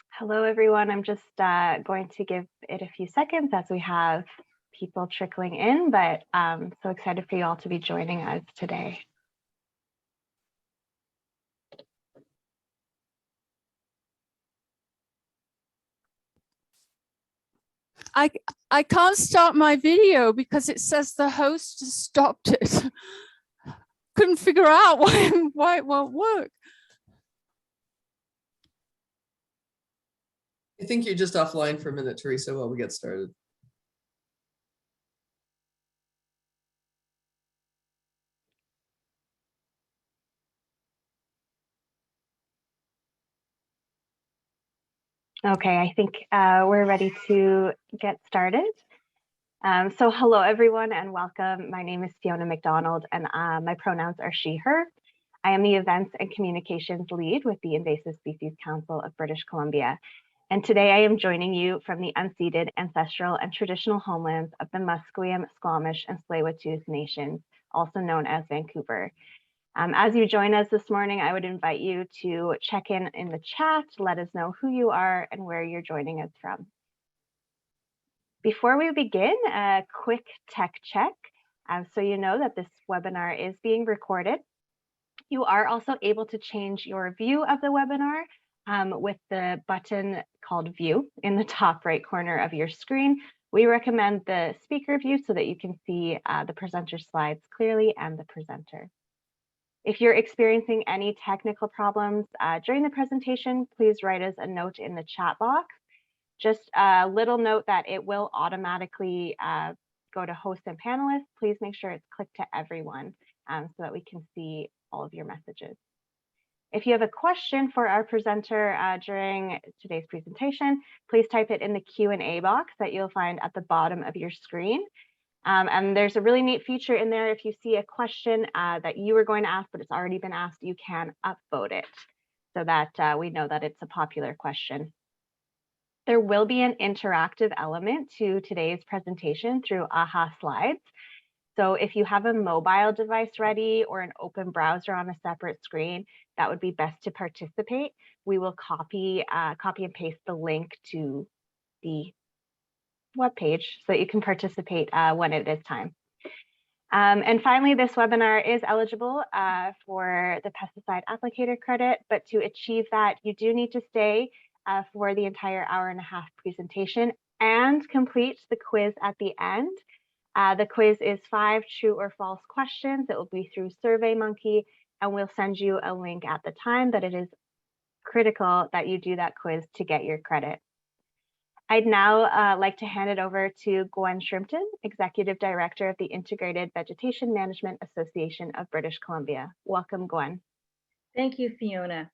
Hello, everyone. I'm just going to give it a few seconds as we have people trickling in, but I'm so excited for you all to be joining us today. I can't start my video because it says the host has stopped it. Couldn't figure out why it won't work. I think you're just offline for a minute, Teresa, while we get started. Okay, I think we're ready to get started. So hello, everyone, and welcome. My name is Fiona McDonald, and my pronouns are she, her. I am the Events and Communications Lead with the Invasive Species Council of British Columbia. And today I am joining you from the unceded ancestral and traditional homelands of the Musqueam, Squamish, and Tsleil-Waututh Nations, also known as Vancouver. As you join us this morning, I would invite you to check in the chat, let us know who you are and where you're joining us from. Before we begin, a quick tech check. So you know that this webinar is being recorded. You are also able to change your view of the webinar with the button called View in the top right corner of your screen. We recommend the speaker view so that you can see the presenter slides clearly and the presenter. If you're experiencing any technical problems during the presentation, please write us a note in the chat box. Just a little note that it will automatically go to hosts and panelists. Please make sure it's clicked to everyone so that we can see all of your messages. If you have a question for our presenter during today's presentation, please type it in the Q&A box that you'll find at the bottom of your screen. And there's a really neat feature in there. If you see a question that you were going to ask, but it's already been asked, you can upvote it so that we know that it's a popular question. There will be an interactive element to today's presentation through AHA Slides. So if you have a mobile device ready or an open browser on a separate screen, that would be best to participate. We will copy and paste the link to the webpage so that you can participate when it is time. And finally, this webinar is eligible for the pesticide applicator credit, but to achieve that, you do need to stay for the entire hour-and-a-half presentation and complete the quiz at the end. The quiz is 5 true or false questions. It will be through SurveyMonkey, and we'll send you a link at the time, but it is critical that you do that quiz to get your credit. I'd now like to hand it over to Gwen Shrimpton, Executive Director of the Integrated Vegetation Management Association of British Columbia. Welcome, Gwen. Thank you, Fiona.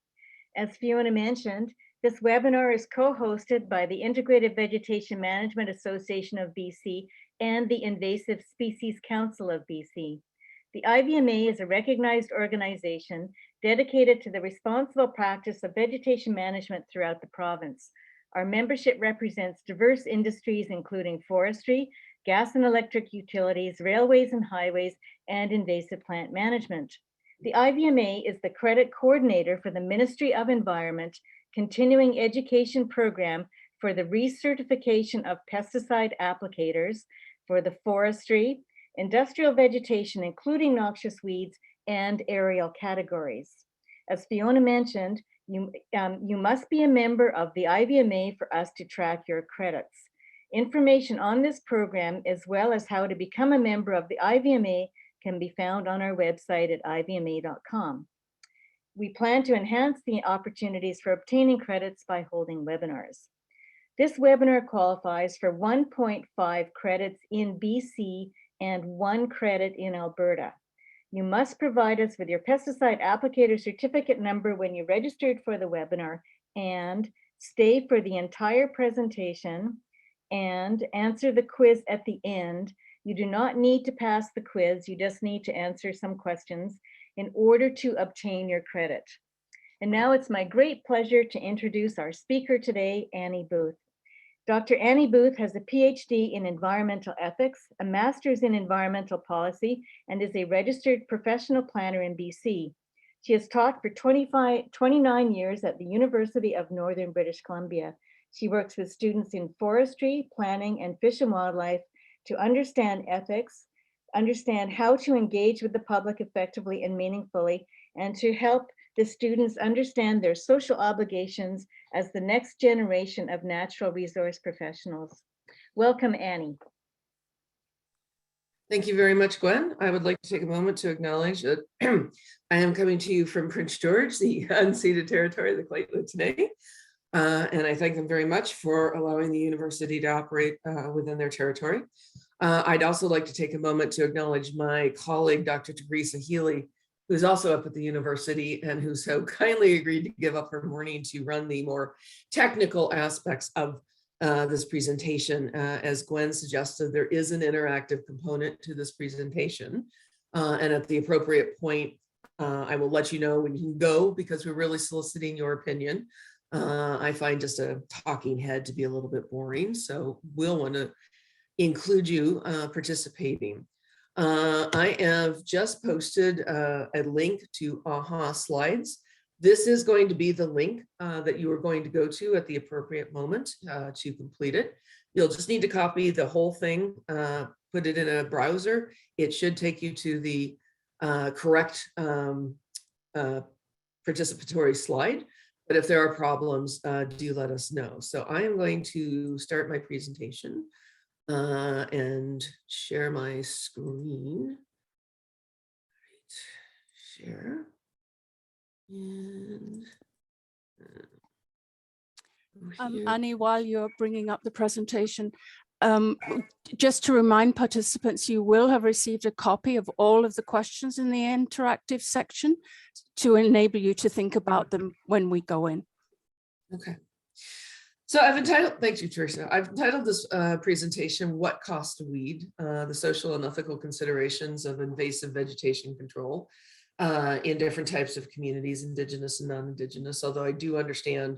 As Fiona mentioned, this webinar is co-hosted by the Integrated Vegetation Management Association of BC and the Invasive Species Council of BC. The IVMA is a recognized organization dedicated to the responsible practice of vegetation management throughout the province. Our membership represents diverse industries, including forestry, gas and electric utilities, railways and highways, and invasive plant management. The IVMA is the credit coordinator for the Ministry of Environment continuing education program for the recertification of pesticide applicators for the forestry, industrial vegetation, including noxious weeds, and aerial categories. As Fiona mentioned, you must be a member of the IVMA for us to track your credits. Information on this program, as well as how to become a member of the IVMA, can be found on our website at ivma.com. We plan to enhance the opportunities for obtaining credits by holding webinars. This webinar qualifies for 1.5 credits in BC and 1 credit in Alberta. You must provide us with your pesticide applicator certificate number when you registered for the webinar and stay for the entire presentation and answer the quiz at the end. You do not need to pass the quiz, you just need to answer some questions in order to obtain your credit. And now it's my great pleasure to introduce our speaker today, Annie Booth. Dr. Annie Booth has a PhD in environmental ethics, a master's in environmental policy, and is a registered professional planner in BC. She has taught for 29 years at the University of Northern British Columbia. She works with students in forestry, planning, and fish and wildlife to understand ethics, understand how to engage with the public effectively and meaningfully, and to help the students understand their social obligations as the next generation of natural resource professionals. Welcome, Annie. Thank you very much, Gwen. I would like to take a moment to acknowledge that I am coming to you from Prince George, the unceded territory of the Kwet'lootenay. And I thank them very much for allowing the university to operate within their territory. I'd also like to take a moment to acknowledge my colleague, Dr. Teresa Healy, who's also up at the university and who so kindly agreed to give up her morning to run the more technical aspects of this presentation. As Gwen suggested, there is an interactive component to this presentation. And at the appropriate point, I will let you know when you can go, because we're really soliciting your opinion. I find just a talking head to be a little bit boring, so we'll want to include you participating. I have just posted a link to AHA Slides. This is going to be the link that you are going to go to at the appropriate moment to complete it. You'll just need to copy the whole thing, put it in a browser. It should take you to the correct participatory slide. But if there are problems, do let us know. So I am going to start my presentation and share my screen. Right. Share. And Annie, while you're bringing up the presentation, just to remind participants, you will have received a copy of all of the questions in the interactive section to enable you to think about them when we go in. Okay. So I've entitled, thank you, Teresa. I've entitled this presentation, What Costs a Weed? The Social and Ethical Considerations of Invasive Vegetation Control in different types of communities, Indigenous and non-Indigenous, although I do understand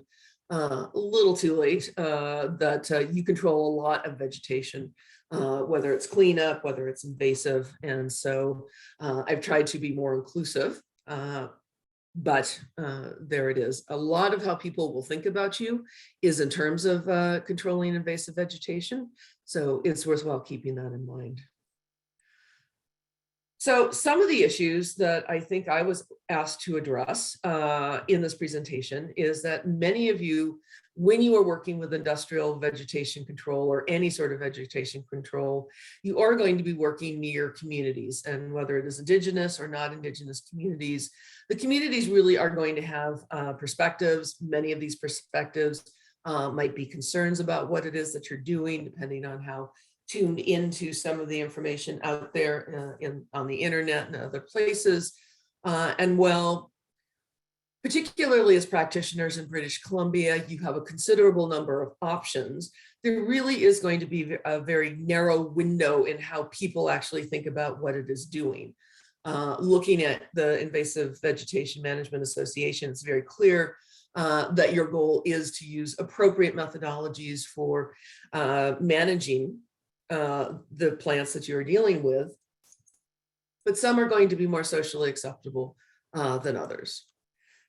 a little too late that you control a lot of vegetation, whether it's cleanup, whether it's invasive. And so I've tried to be more inclusive, but there it is. A lot of how people will think about you is in terms of controlling invasive vegetation. So it's worthwhile keeping that in mind. So some of the issues that I think I was asked to address in this presentation is that many of you, when you are working with industrial vegetation control or any sort of vegetation control, you are going to be working near communities, and whether it is Indigenous or not Indigenous communities, the communities really are going to have perspectives. Many of these perspectives might be concerns about what it is that you're doing, depending on how tuned into some of the information out there on the internet and other places. And well, particularly as practitioners in British Columbia, you have a considerable number of options. There really is going to be a very narrow window in how people actually think about what it is doing. Looking at the Invasive Vegetation Management Association, it's very clear that your goal is to use appropriate methodologies for managing the plants that you're dealing with, but some are going to be more socially acceptable than others.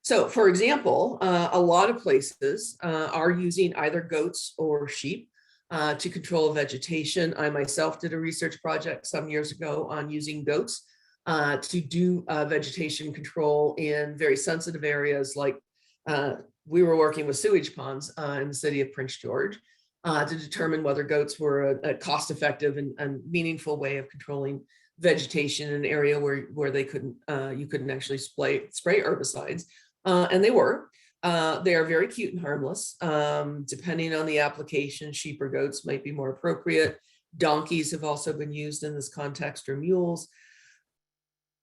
So for example, a lot of places are using either goats or sheep to control vegetation. I myself did a research project some years ago on using goats to do vegetation control in very sensitive areas, like we were working with sewage ponds in the city of Prince George. To determine whether goats were a cost-effective and meaningful way of controlling vegetation in an area where they couldn't, you couldn't actually spray herbicides, and they were. They are very cute and harmless. Depending on the application, sheep or goats might be more appropriate. Donkeys have also been used in this context, or mules.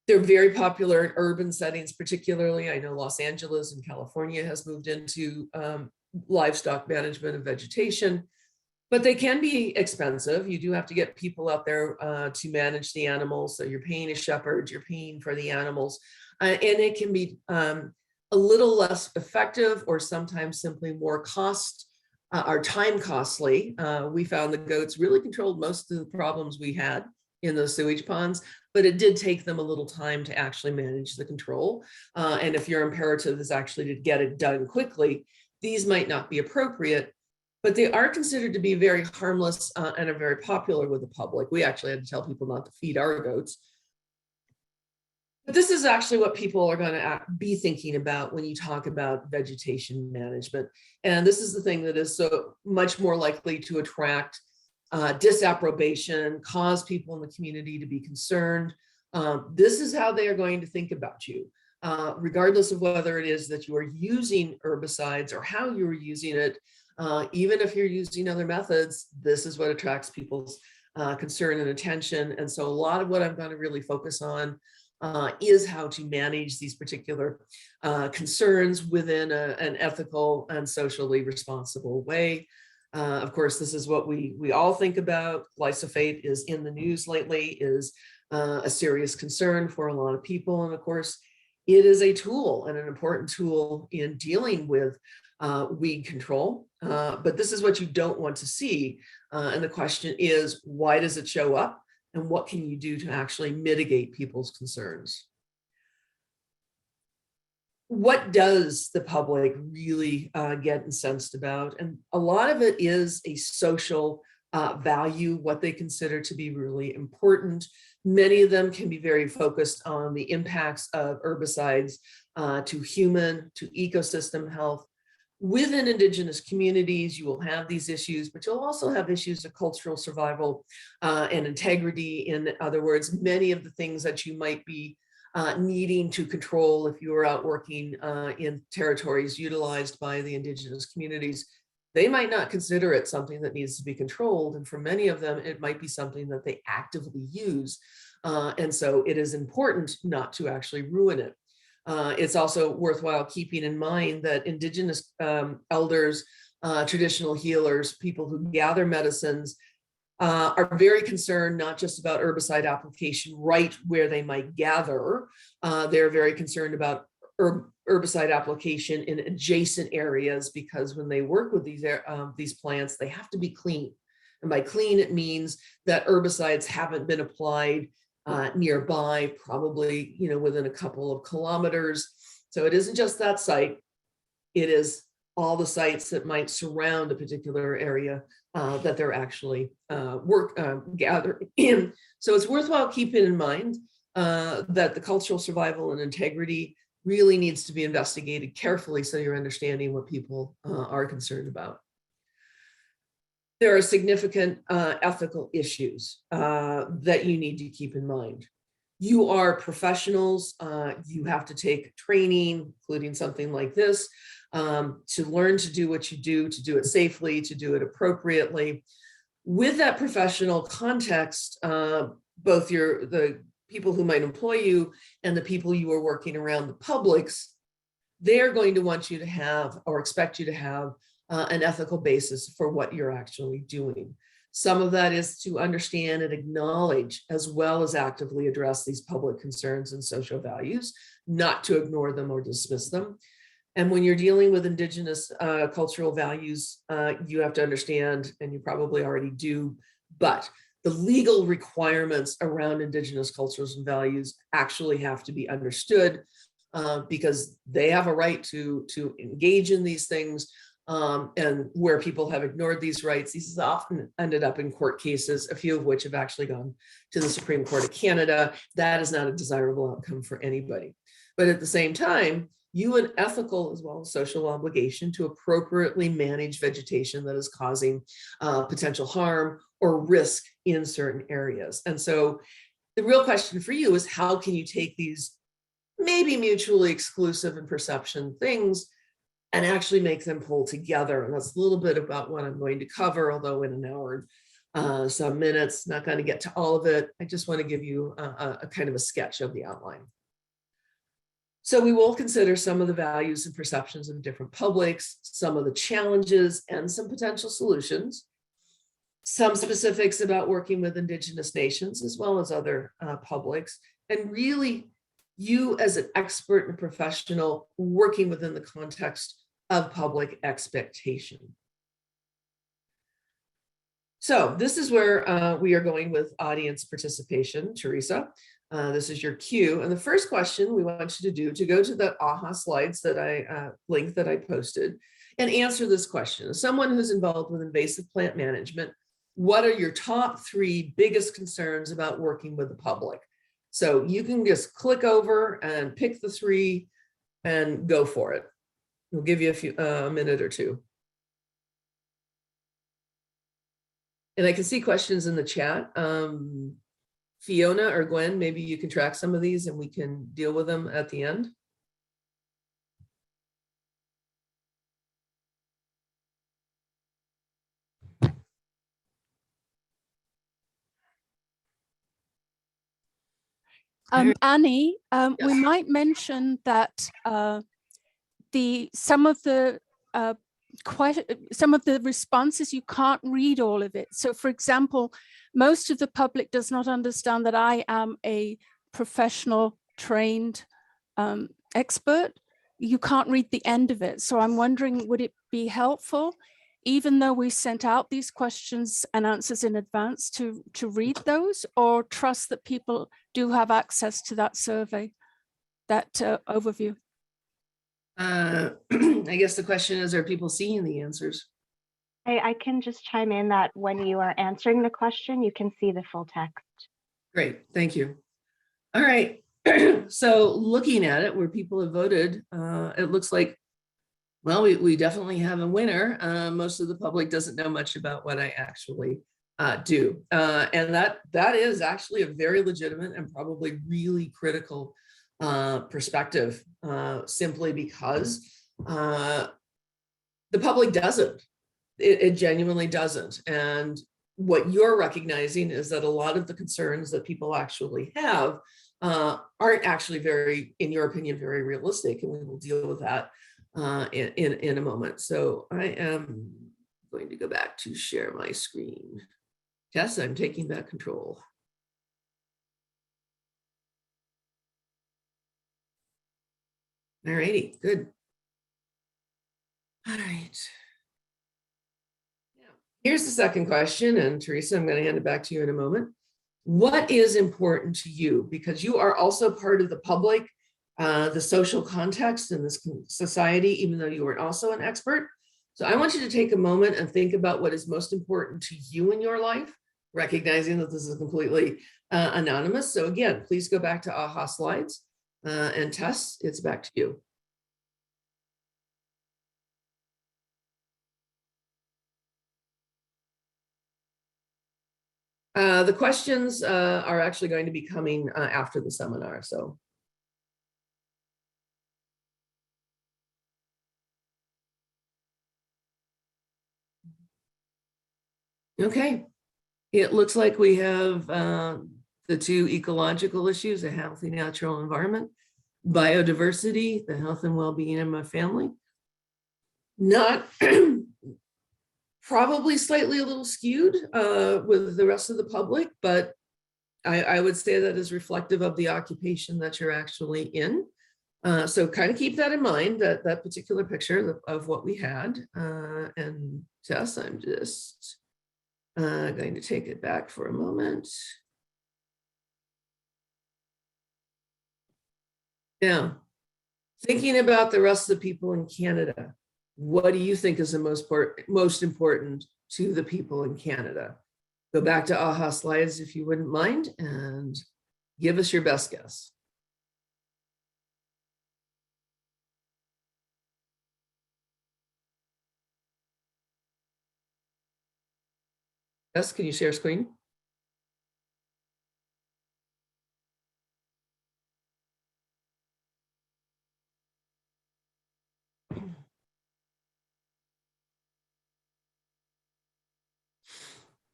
They're very popular in urban settings, particularly. I know Los Angeles and California has moved into livestock management of vegetation, but they can be expensive. You do have to get people out there to manage the animals. So you're paying a shepherd, you're paying for the animals, and it can be a little less effective, or sometimes simply more cost are time costly. We found the goats really controlled most of the problems we had in those sewage ponds, but it did take them a little time to actually manage the control. And if your imperative is actually to get it done quickly, these might not be appropriate, but they are considered to be very harmless and are very popular with the public. We actually had to tell people not to feed our goats. But this is actually what people are going to be thinking about when you talk about vegetation management. And this is the thing that is so much more likely to attract disapprobation, cause people in the community to be concerned. This is how they are going to think about you, regardless of whether it is that you are using herbicides or how you are using it. Even if you're using other methods, this is what attracts people's concern and attention. And so a lot of what I'm going to really focus on is how to manage these particular concerns within an ethical and socially responsible way. Of course, this is what we all think about. Glyphosate is in the news lately, is a serious concern for a lot of people. And of course, it is a tool and an important tool in dealing with weed control. But this is what you don't want to see. And the question is, why does it show up? And what can you do to actually mitigate people's concerns? What does the public really get incensed about? And a lot of it is a social value, what they consider to be really important. Many of them can be very focused on the impacts of herbicides to human, to ecosystem health. Within Indigenous communities, you will have these issues, but you'll also have issues of cultural survival and integrity. In other words, many of the things that you might be needing to control if you are out working in territories utilized by the Indigenous communities, they might not consider it something that needs to be controlled. And for many of them, it might be something that they actively use. And so it is important not to actually ruin it. It's also worthwhile keeping in mind that Indigenous elders, traditional healers, people who gather medicines, are very concerned not just about herbicide application right where they might gather. They're very concerned about herbicide application in adjacent areas, because when they work with these plants, they have to be clean. And by clean, it means that herbicides haven't been applied nearby, probably, within a couple of kilometers. So it isn't just that site, it is all the sites that might surround a particular area that they're actually gathering in. So it's worthwhile keeping in mind that the cultural survival and integrity really needs to be investigated carefully, so you're understanding what people are concerned about. There are significant ethical issues that you need to keep in mind. You are professionals. You have to take training, including something like this, to learn to do what you do, to do it safely, to do it appropriately. With that professional context, both the people who might employ you and the people you are working around, the publics, they're going to want you to have, or expect you to have, an ethical basis for what you're actually doing. Some of that is to understand and acknowledge, as well as actively address these public concerns and social values, not to ignore them or dismiss them. And when you're dealing with Indigenous cultural values, you have to understand, and you probably already do, but the legal requirements around Indigenous cultures and values actually have to be understood, because they have a right to engage in these things. And where people have ignored these rights, these have often ended up in court cases, a few of which have actually gone to the Supreme Court of Canada. That is not a desirable outcome for anybody. But at the same time, you have an ethical as well as social obligation to appropriately manage vegetation that is causing potential harm or risk in certain areas. And so the real question for you is, how can you take these maybe mutually exclusive in perception things and actually make them pull together? And that's a little bit about what I'm going to cover, although in an hour and some minutes, not going to get to all of it. I just want to give you a kind of a sketch of the outline. So we will consider some of the values and perceptions of different publics, some of the challenges and some potential solutions, some specifics about working with Indigenous nations as well as other publics, and really you as an expert and professional working within the context of public expectation. So this is where we are going with audience participation, Teresa. This is your cue. And the first question we want you to do to go to the AHA slides that link that I posted and answer this question. As someone who's involved with invasive plant management, what are your top 3 biggest concerns about working with the public? So you can just click over and pick the 3 and go for it. We'll give you a minute or 2. And I can see questions in the chat. Fiona or Gwen, maybe you can track some of these and we can deal with them at the end. Annie, Yes. we might mention that some of the responses, you can't read all of it. So for example, most of the public does not understand that I am a professional trained expert. You can't read the end of it. So I'm wondering, would it be helpful, even though we sent out these questions and answers in advance, to read those, or trust that people do have access to that survey, that overview? I guess the question is, are people seeing the answers? I can just chime in that when you are answering the question, you can see the full text. Great, thank you. All right, so looking at it where people have voted, it looks like, well, we definitely have a winner. Most of the public doesn't know much about what I actually do. And that is actually a very legitimate and probably really critical perspective, simply because the public doesn't. It genuinely doesn't. And what you're recognizing is that a lot of the concerns that people actually have aren't actually very, in your opinion, very realistic. And we will deal with that in a moment. So I am going to go back to share my screen. Yes, I'm taking back control. All righty, good. All right. Here's the second question, and Teresa, I'm going to hand it back to you in a moment. What is important to you? Because you are also part of the public, the social context in this society, even though you are also an expert. So I want you to take a moment and think about what is most important to you in your life, recognizing that this is completely anonymous. So again, please go back to AHA slides and Tess, it's back to you. The questions are actually going to be coming after the seminar, so. Okay, it looks like we have the 2 ecological issues, a healthy natural environment, biodiversity, the health and well-being of my family. Not probably slightly a little skewed with the rest of the public, but I would say that is reflective of the occupation that you're actually in. So kind of keep that in mind, that particular picture of what we had. And Jess, I'm just going to take it back for a moment. Now, thinking about the rest of the people in Canada, what do you think is the most important to the people in Canada? Go back to AHA slides if you wouldn't mind and give us your best guess. Yes, can you share screen?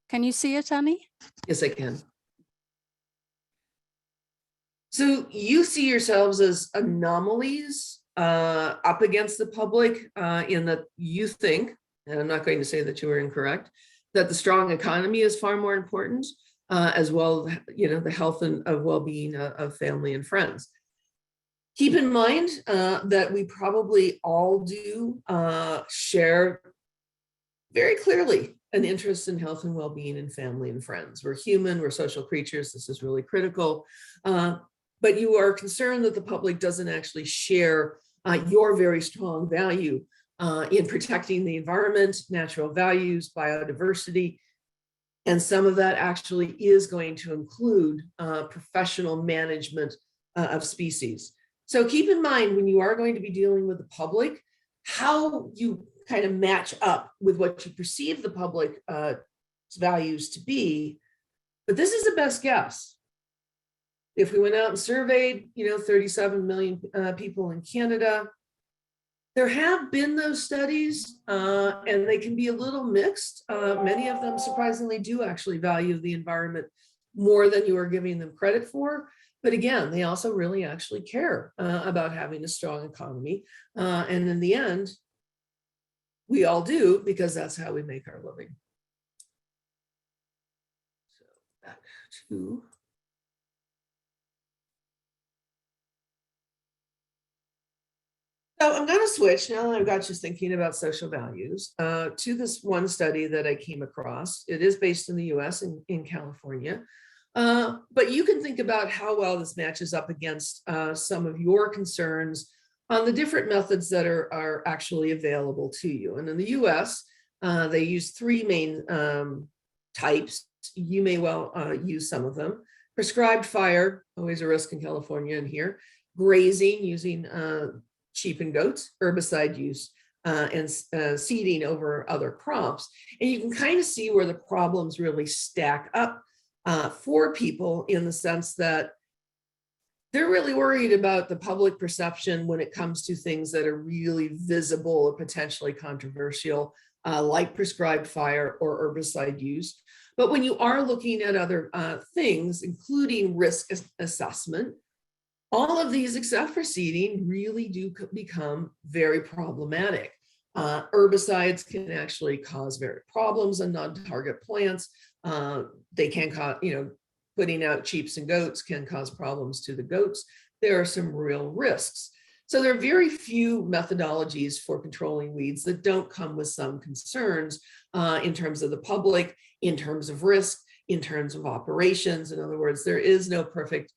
Can you see it, Annie? Yes, I can. So you see yourselves as anomalies up against the public in that you think, and I'm not going to say that you are incorrect, that the strong economy is far more important, as well, you know, the health and well-being of family and friends. Keep in mind that we probably all do share very clearly an interest in health and well-being and family and friends. We're human, we're social creatures. This is really critical. But you are concerned that the public doesn't actually share your very strong value in protecting the environment, natural values, biodiversity. And some of that actually is going to include professional management of species. So keep in mind, when you are going to be dealing with the public, how you kind of match up with what you perceive the public values to be. But this is a best guess. If we went out and surveyed, 37 million people in Canada, there have been those studies, and they can be a little mixed. Many of them surprisingly do actually value the environment more than you are giving them credit for. But again, they also really actually care about having a strong economy. And in the end, we all do, because that's how we make our living. So back to. So I'm going to switch, now that I've got you thinking about social values, to this one study that I came across. It is based in the US, in California. But you can think about how well this matches up against some of your concerns on the different methods that are actually available to you. And in the US, they use three main types. You may well use some of them. Prescribed fire, always a risk in California and here. Grazing, using sheep and goats, herbicide use, and seeding over other crops. And you can kind of see where the problems really stack up for people, in the sense that they're really worried about the public perception when it comes to things that are really visible or potentially controversial, like prescribed fire or herbicide use. But when you are looking at other things, including risk assessment, all of these, except for seeding, really do become very problematic. Herbicides can actually cause very problems on non-target plants. They can cause, putting out sheep and goats can cause problems to the goats. There are some real risks. So there are very few methodologies for controlling weeds that don't come with some concerns in terms of the public, in terms of risk, in terms of operations. In other words, there is no perfect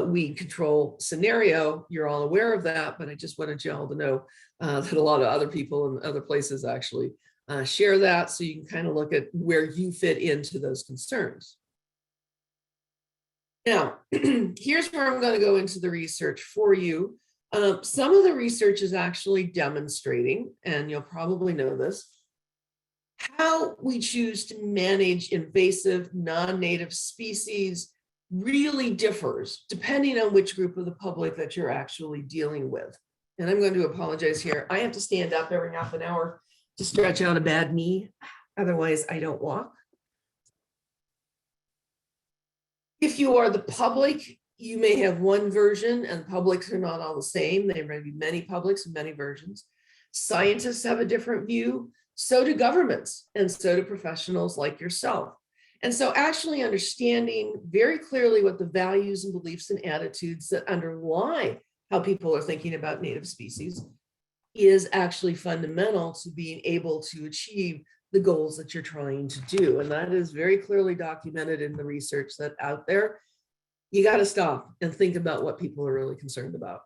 weed control scenario. You're all aware of that, but I just wanted you all to know that a lot of other people in other places actually share that, so you can kind of look at where you fit into those concerns. Now, here's where I'm going to go into the research for you. Some of the research is actually demonstrating, and you'll probably know this, how we choose to manage invasive non-native species really differs depending on which group of the public that you're actually dealing with. And I'm going to apologize here. I have to stand up every half an hour to stretch out a bad knee. Otherwise, I don't walk. If you are the public, you may have one version, and publics are not all the same. There may be many publics and many versions. Scientists have a different view. So do governments, and so do professionals like yourself. And so actually understanding very clearly what the values and beliefs and attitudes that underlie how people are thinking about native species is actually fundamental to being able to achieve the goals that you're trying to do. And that is very clearly documented in the research that's out there. You got to stop and think about what people are really concerned about.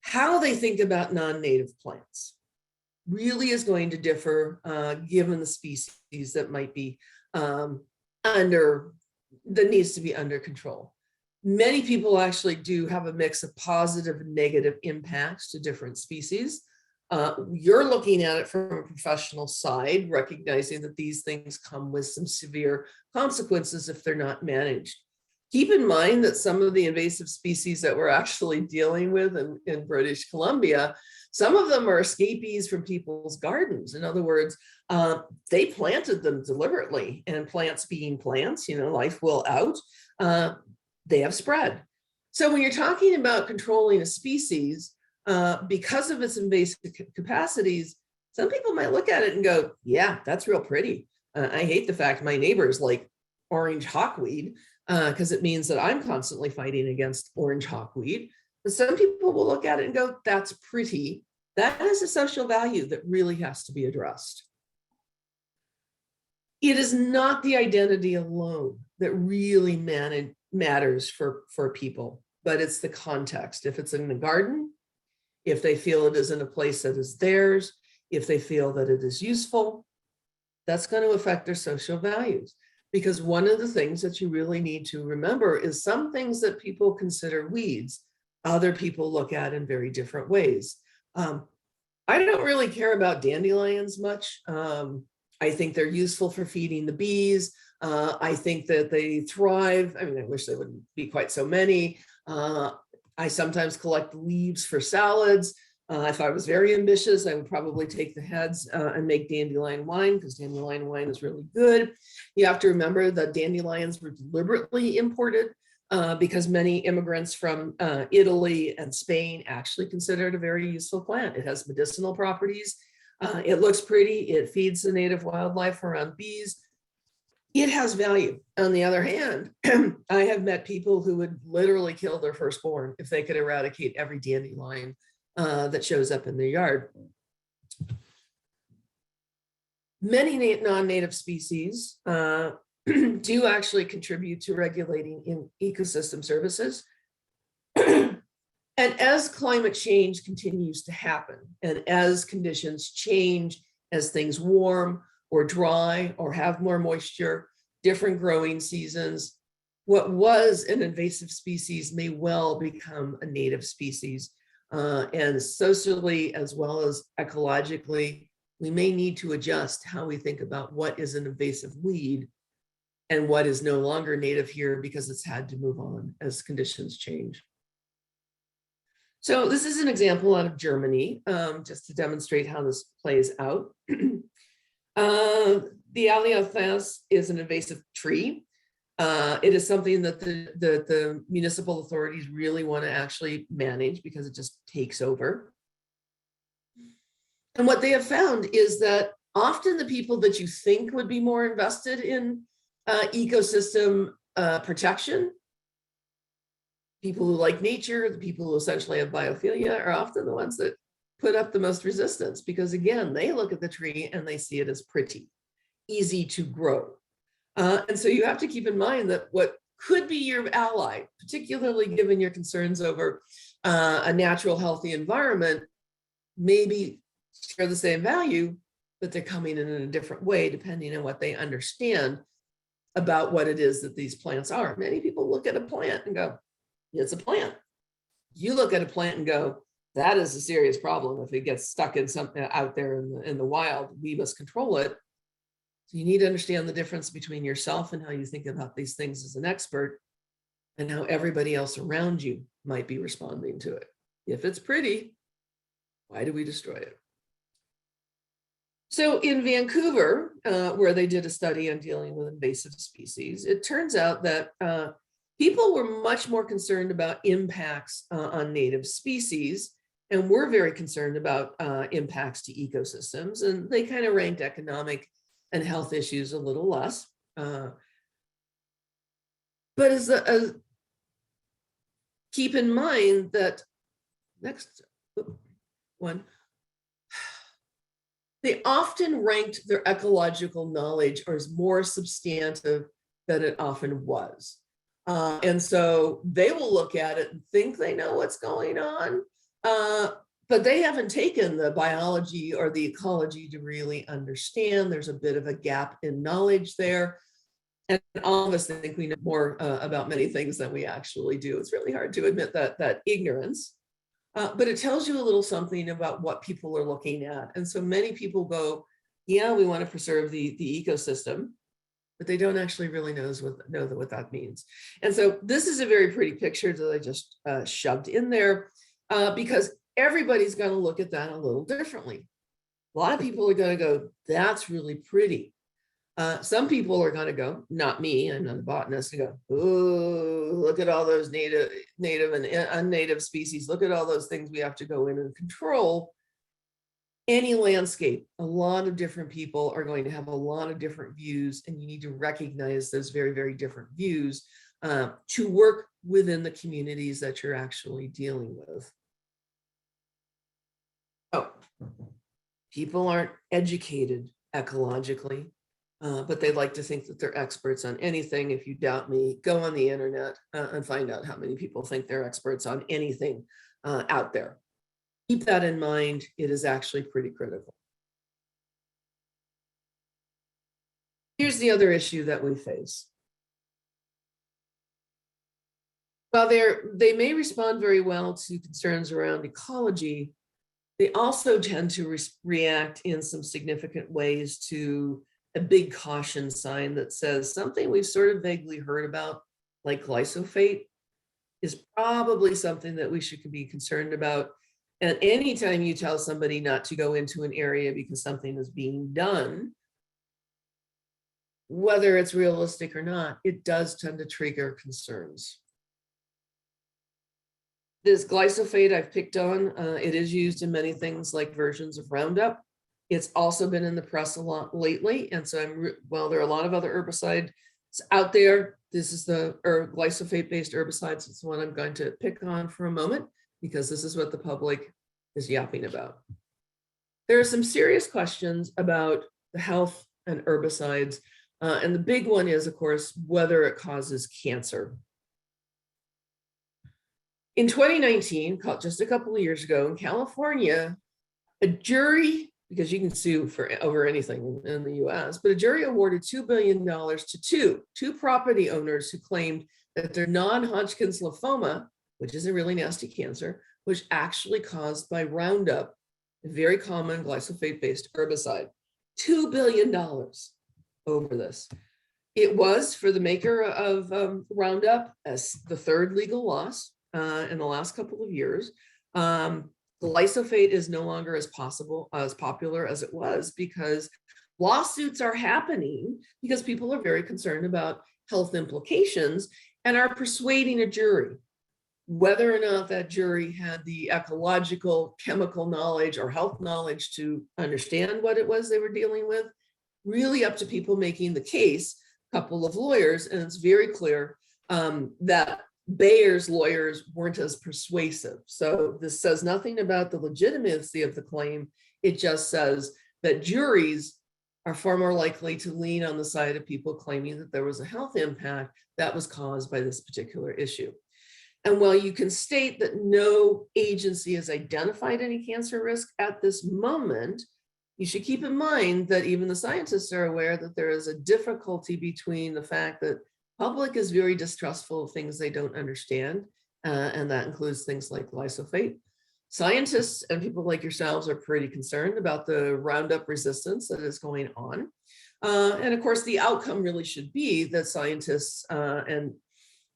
How they think about non-native plants really is going to differ given the species that might be needs to be under control. Many people actually do have a mix of positive and negative impacts to different species. You're looking at it from a professional side, recognizing that these things come with some severe consequences if they're not managed. Keep in mind that some of the invasive species that we're actually dealing with in British Columbia, some of them are escapees from people's gardens. In other words, they planted them deliberately, and plants being plants, life will out, they have spread. So when you're talking about controlling a species, because of its invasive capacities, some people might look at it and go, yeah, that's real pretty. I hate the fact my neighbors like orange hawkweed because it means that I'm constantly fighting against orange hawkweed. But some people will look at it and go, that's pretty. that is a social value that really has to be addressed. It is not the identity alone that really matters for people, but it's the context. If it's in the garden, if they feel it is in a place that is theirs, if they feel that it is useful, that's going to affect their social values. Because one of the things that you really need to remember is some things that people consider weeds, other people look at in very different ways. I don't really care about dandelions much. I think they're useful for feeding the bees. I think that they thrive. I mean, I wish there wouldn't be quite so many. I sometimes collect leaves for salads. If I was very ambitious, I would probably take the heads and make dandelion wine, because dandelion wine is really good. You have to remember that dandelions were deliberately imported because many immigrants from Italy and Spain actually consider it a very useful plant. It has medicinal properties. It looks pretty. It feeds the native wildlife around bees. It has value. On the other hand, I have met people who would literally kill their firstborn if they could eradicate every dandelion that shows up in their yard. Many non-native species do actually contribute to regulating in ecosystem services. And as climate change continues to happen, and as conditions change, as things warm or dry or have more moisture, different growing seasons, what was an invasive species may well become a native species. And socially, as well as ecologically, we may need to adjust how we think about what is an invasive weed and what is no longer native here because it's had to move on as conditions change. So this is an example out of Germany, just to demonstrate how this plays out. The Aleothas is an invasive tree. It is something that the municipal authorities really want to actually manage because it just takes over. And what they have found is that often the people that you think would be more invested in ecosystem protection, people who like nature, the people who essentially have biophilia, are often the ones that put up the most resistance, because again, they look at the tree and they see it as pretty, easy to grow. And so you have to keep in mind that what could be your ally, particularly given your concerns over a natural, healthy environment, maybe share the same value, but they're coming in a different way depending on what they understand about what it is that these plants are. Many people look at a plant and go, it's a plant. You look at a plant and go, that is a serious problem. If it gets stuck in something out there in the wild, we must control it. So you need to understand the difference between yourself and how you think about these things as an expert, and how everybody else around you might be responding to it. If it's pretty, why do we destroy it? So in Vancouver, where they did a study on dealing with invasive species, it turns out that people were much more concerned about impacts on native species, and were very concerned about impacts to ecosystems, and they kind of ranked economic and health issues a little less. But keep in mind that, next one, they often ranked their ecological knowledge as more substantive than it often was. And so they will look at it and think they know what's going on, but they haven't taken the biology or the ecology to really understand. There's a bit of a gap in knowledge there. And all of us think we know more about many things than we actually do. It's really hard to admit that ignorance, but it tells you a little something about what people are looking at. And so many people go, yeah, we want to preserve the ecosystem, but they don't actually really know what that means. And so this is a very pretty picture that I just shoved in there because everybody's going to look at that a little differently. A lot of people are going to go, that's really pretty. Some people are going to go, not me, I'm not a botanist, and go, oh, look at all those native and unnative species. Look at all those things we have to go in and control. Any landscape, a lot of different people are going to have a lot of different views, and you need to recognize those very, very different views to work within the communities that you're actually dealing with. Oh, people aren't educated ecologically, but they like to think that they're experts on anything. If you doubt me, go on the internet and find out how many people think they're experts on anything out there. Keep that in mind. It is actually pretty critical. Here's the other issue that we face. While they may respond very well to concerns around ecology, they also tend to react in some significant ways to a big caution sign that says something we've sort of vaguely heard about, like glyphosate, is probably something that we should be concerned about. And anytime you tell somebody not to go into an area because something is being done, whether it's realistic or not, it does tend to trigger concerns. This glyphosate I've picked on, it is used in many things like versions of Roundup. It's also been in the press a lot lately. And so well, there are a lot of other herbicides out there. This is the glyphosate-based herbicides. It's the one I'm going to pick on for a moment, because this is what the public is yapping about. There are some serious questions about the health and herbicides. And the big one is, of course, whether it causes cancer. In 2019, just a couple of years ago in California, a jury, because you can sue for over anything in the US, but a jury awarded $2 billion to two property owners who claimed that their non-Hodgkin's lymphoma, which is a really nasty cancer, was actually caused by Roundup, a very common glyphosate-based herbicide. $2 billion over this. It was, for the maker of Roundup, as the third legal loss in the last couple of years. Glyphosate is no longer as popular as it was, because lawsuits are happening because people are very concerned about health implications and are persuading a jury. Whether or not that jury had the ecological, chemical knowledge or health knowledge to understand what it was they were dealing with, really up to people making the case, a couple of lawyers, and it's very clear that Bayer's lawyers weren't as persuasive. So this says nothing about the legitimacy of the claim. It just says that juries are far more likely to lean on the side of people claiming that there was a health impact that was caused by this particular issue. And while you can state that no agency has identified any cancer risk at this moment, you should keep in mind that even the scientists are aware that there is a difficulty between the fact that public is very distrustful of things they don't understand, and that includes things like glyphosate. Scientists and people like yourselves are pretty concerned about the Roundup resistance that is going on. And of course, the outcome really should be that scientists and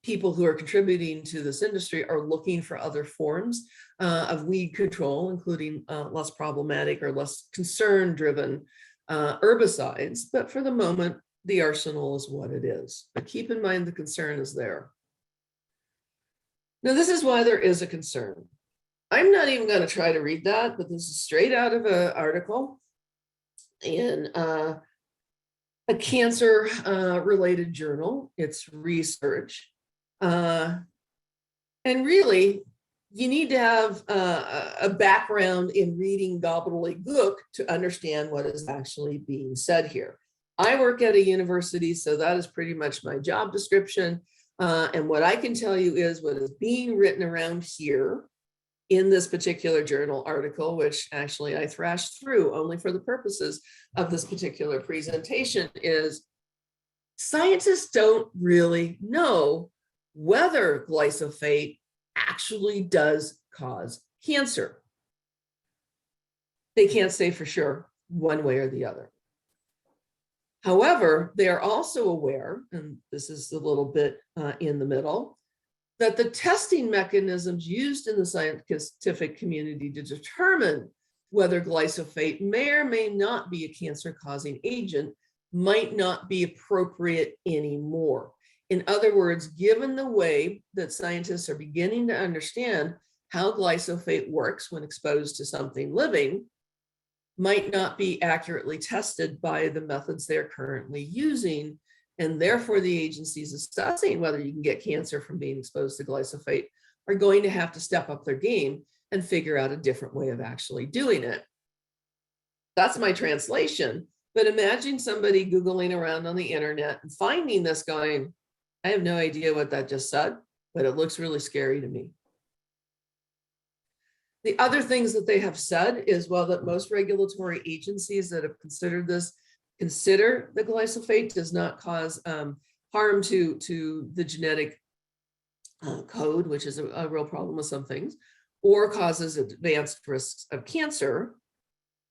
people who are contributing to this industry are looking for other forms of weed control, including less problematic or less concern-driven herbicides. But for the moment, the arsenal is what it is. But keep in mind the concern is there. Now, this is why there is a concern. I'm not even going to try to read that, but this is straight out of an article in a cancer related journal. It's research. And really, you need to have a background in reading gobbledygook to understand what is actually being said here. I work at a university, so that is pretty much my job description. And what I can tell you is what is being written around here in this particular journal article, which actually I thrashed through only for the purposes of this particular presentation, is scientists don't really know whether glyphosate actually does cause cancer. They can't say for sure one way or the other. However, they are also aware, and this is a little bit in the middle, that the testing mechanisms used in the scientific community to determine whether glyphosate may or may not be a cancer-causing agent might not be appropriate anymore. In other words, given the way that scientists are beginning to understand how glyphosate works when exposed to something living, might not be accurately tested by the methods they're currently using. And therefore, the agencies assessing whether you can get cancer from being exposed to glyphosate are going to have to step up their game and figure out a different way of actually doing it. That's my translation. But imagine somebody Googling around on the internet and finding this going, I have no idea what that just said, but it looks really scary to me. The other things that they have said is, well, that most regulatory agencies that have considered this consider the glyphosate does not cause harm to the genetic code, which is a real problem with some things, or causes advanced risks of cancer.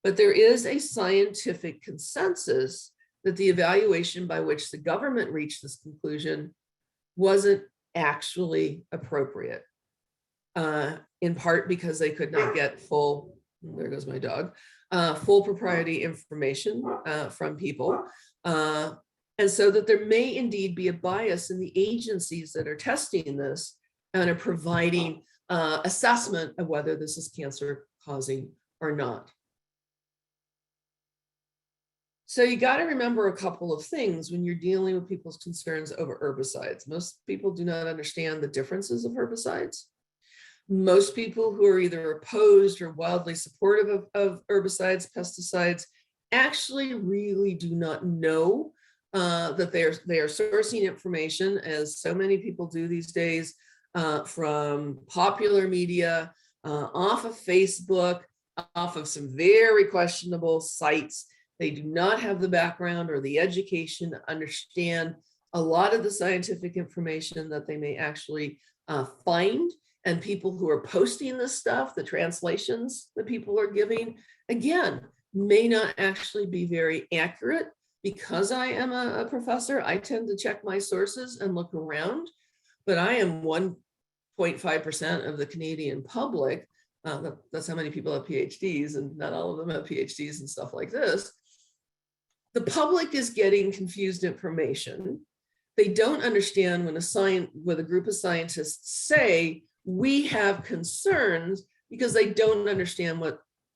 But there is a scientific consensus that the evaluation by which the government reached this conclusion wasn't actually appropriate, in part because they could not get full, there goes my dog, full propriety information from people. And so that there may indeed be a bias in the agencies that are testing this and are providing assessment of whether this is cancer causing or not. So you got to remember a couple of things when you're dealing with people's concerns over herbicides. Most people do not understand the differences of herbicides. Most people who are either opposed or wildly supportive of herbicides, pesticides, actually really do not know that they are sourcing information, as so many people do these days, from popular media, off of Facebook, off of some very questionable sites. They do not have the background or the education to understand a lot of the scientific information that they may actually find. And people who are posting this stuff, the translations that people are giving, again, may not actually be very accurate. Because I am a professor, I tend to check my sources and look around, but I am 1.5% of the Canadian public. That's how many people have PhDs, and not all of them have PhDs and stuff like this. The public is getting confused information. They don't understand when a group of scientists say, we have concerns, because they don't understand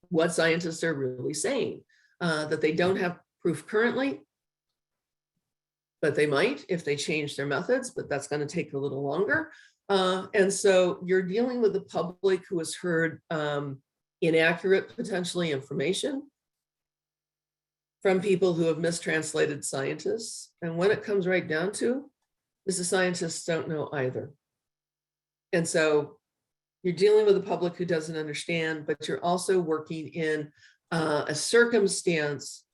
what scientists are really saying, that they don't have proof currently, but they might if they change their methods, but that's going to take a little longer. And so you're dealing with the public who has heard inaccurate, potentially, information from people who have mistranslated scientists. And when it comes right down to, is the scientists don't know either. And so you're dealing with a public who doesn't understand, but you're also working in a circumstance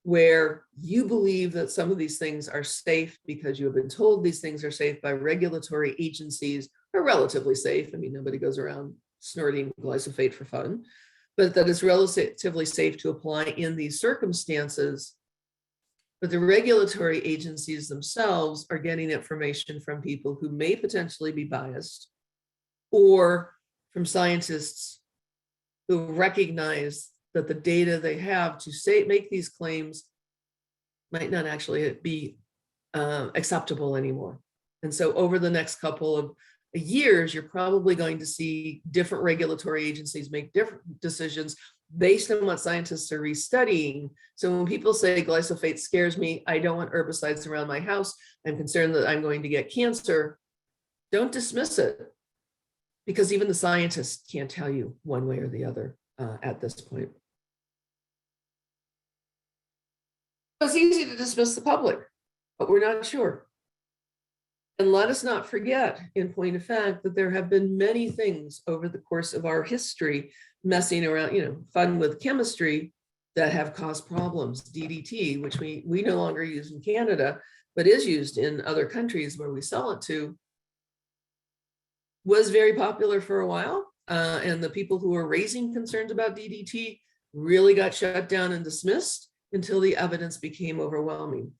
where you believe that some of these things are safe because you have been told these things are safe by regulatory agencies, are relatively safe. I mean, nobody goes around snorting glyphosate for fun, but that it's relatively safe to apply in these circumstances. But the regulatory agencies themselves are getting information from people who may potentially be biased, or from scientists who recognize that the data they have to make these claims might not actually be acceptable anymore. And so over the next couple of years, you're probably going to see different regulatory agencies make different decisions based on what scientists are restudying. So when people say glyphosate scares me, I don't want herbicides around my house, I'm concerned that I'm going to get cancer, don't dismiss it, because even the scientists can't tell you one way or the other at this point. It's easy to dismiss the public, but we're not sure. And let us not forget, in point of fact, that there have been many things over the course of our history messing around, fun with chemistry, that have caused problems. DDT, which we no longer use in Canada, but is used in other countries where we sell it to, was very popular for a while. And the people who were raising concerns about DDT really got shut down and dismissed until the evidence became overwhelming.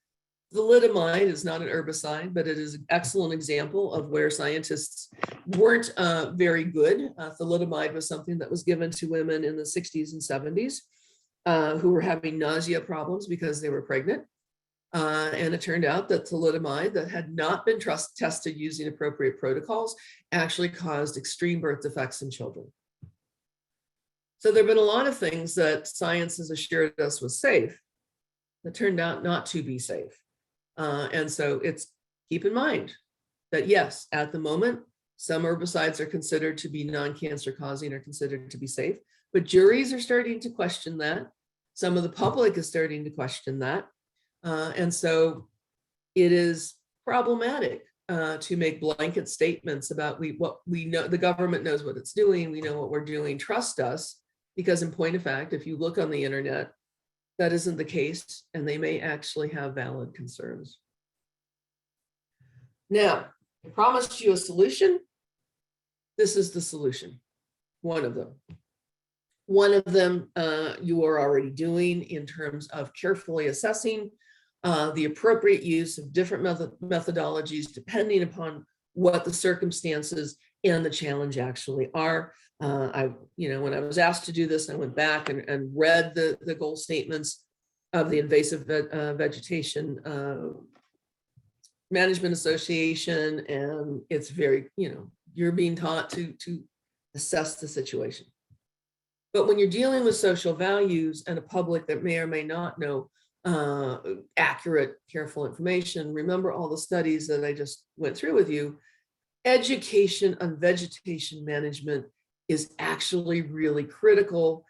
Thalidomide is not an herbicide, but it is an excellent example of where scientists weren't very good. Thalidomide was something that was given to women in the 60s and 70s who were having nausea problems because they were pregnant. And it turned out that thalidomide that had not been tested using appropriate protocols actually caused extreme birth defects in children. So there have been a lot of things that science has assured us was safe that turned out not to be safe. And so keep in mind that yes, at the moment, Some herbicides are considered to be non-cancer causing or considered to be safe, but juries are starting to question that. Some of the public is starting to question that. And so it is problematic to make blanket statements about what we know. The government knows what it's doing. We know what we're doing. Trust us, because in point of fact, if you look on the internet, that isn't the case, and they may actually have valid concerns. Now, I promised you a solution. This is the solution, one of them. One of them you are already doing in terms of carefully assessing the appropriate use of different methodologies depending upon what the circumstances and the challenge actually are. When I was asked to do this, I went back and read the goal statements of the Invasive Vegetation Management Association, and it's very, you're being taught to assess the situation. But when you're dealing with social values and a public that may or may not know accurate, careful information, remember all the studies that I just went through with you. Education on vegetation management is actually really critical,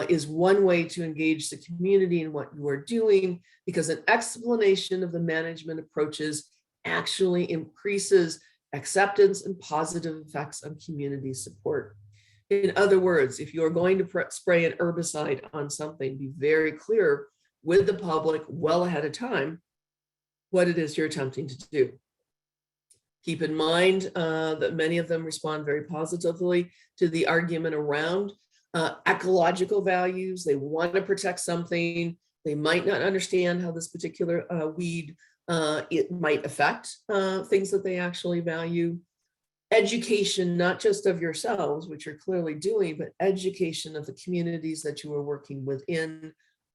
is one way to engage the community in what you are doing, because an explanation of the management approaches actually increases acceptance and positive effects on community support. In other words, if you're going to spray an herbicide on something, be very clear with the public well ahead of time what it is you're attempting to do. Keep in mind that many of them respond very positively to the argument around ecological values. They want to protect something. They might not understand how this particular weed it might affect things that they actually value. Education, not just of yourselves, which you're clearly doing, but education of the communities that you are working within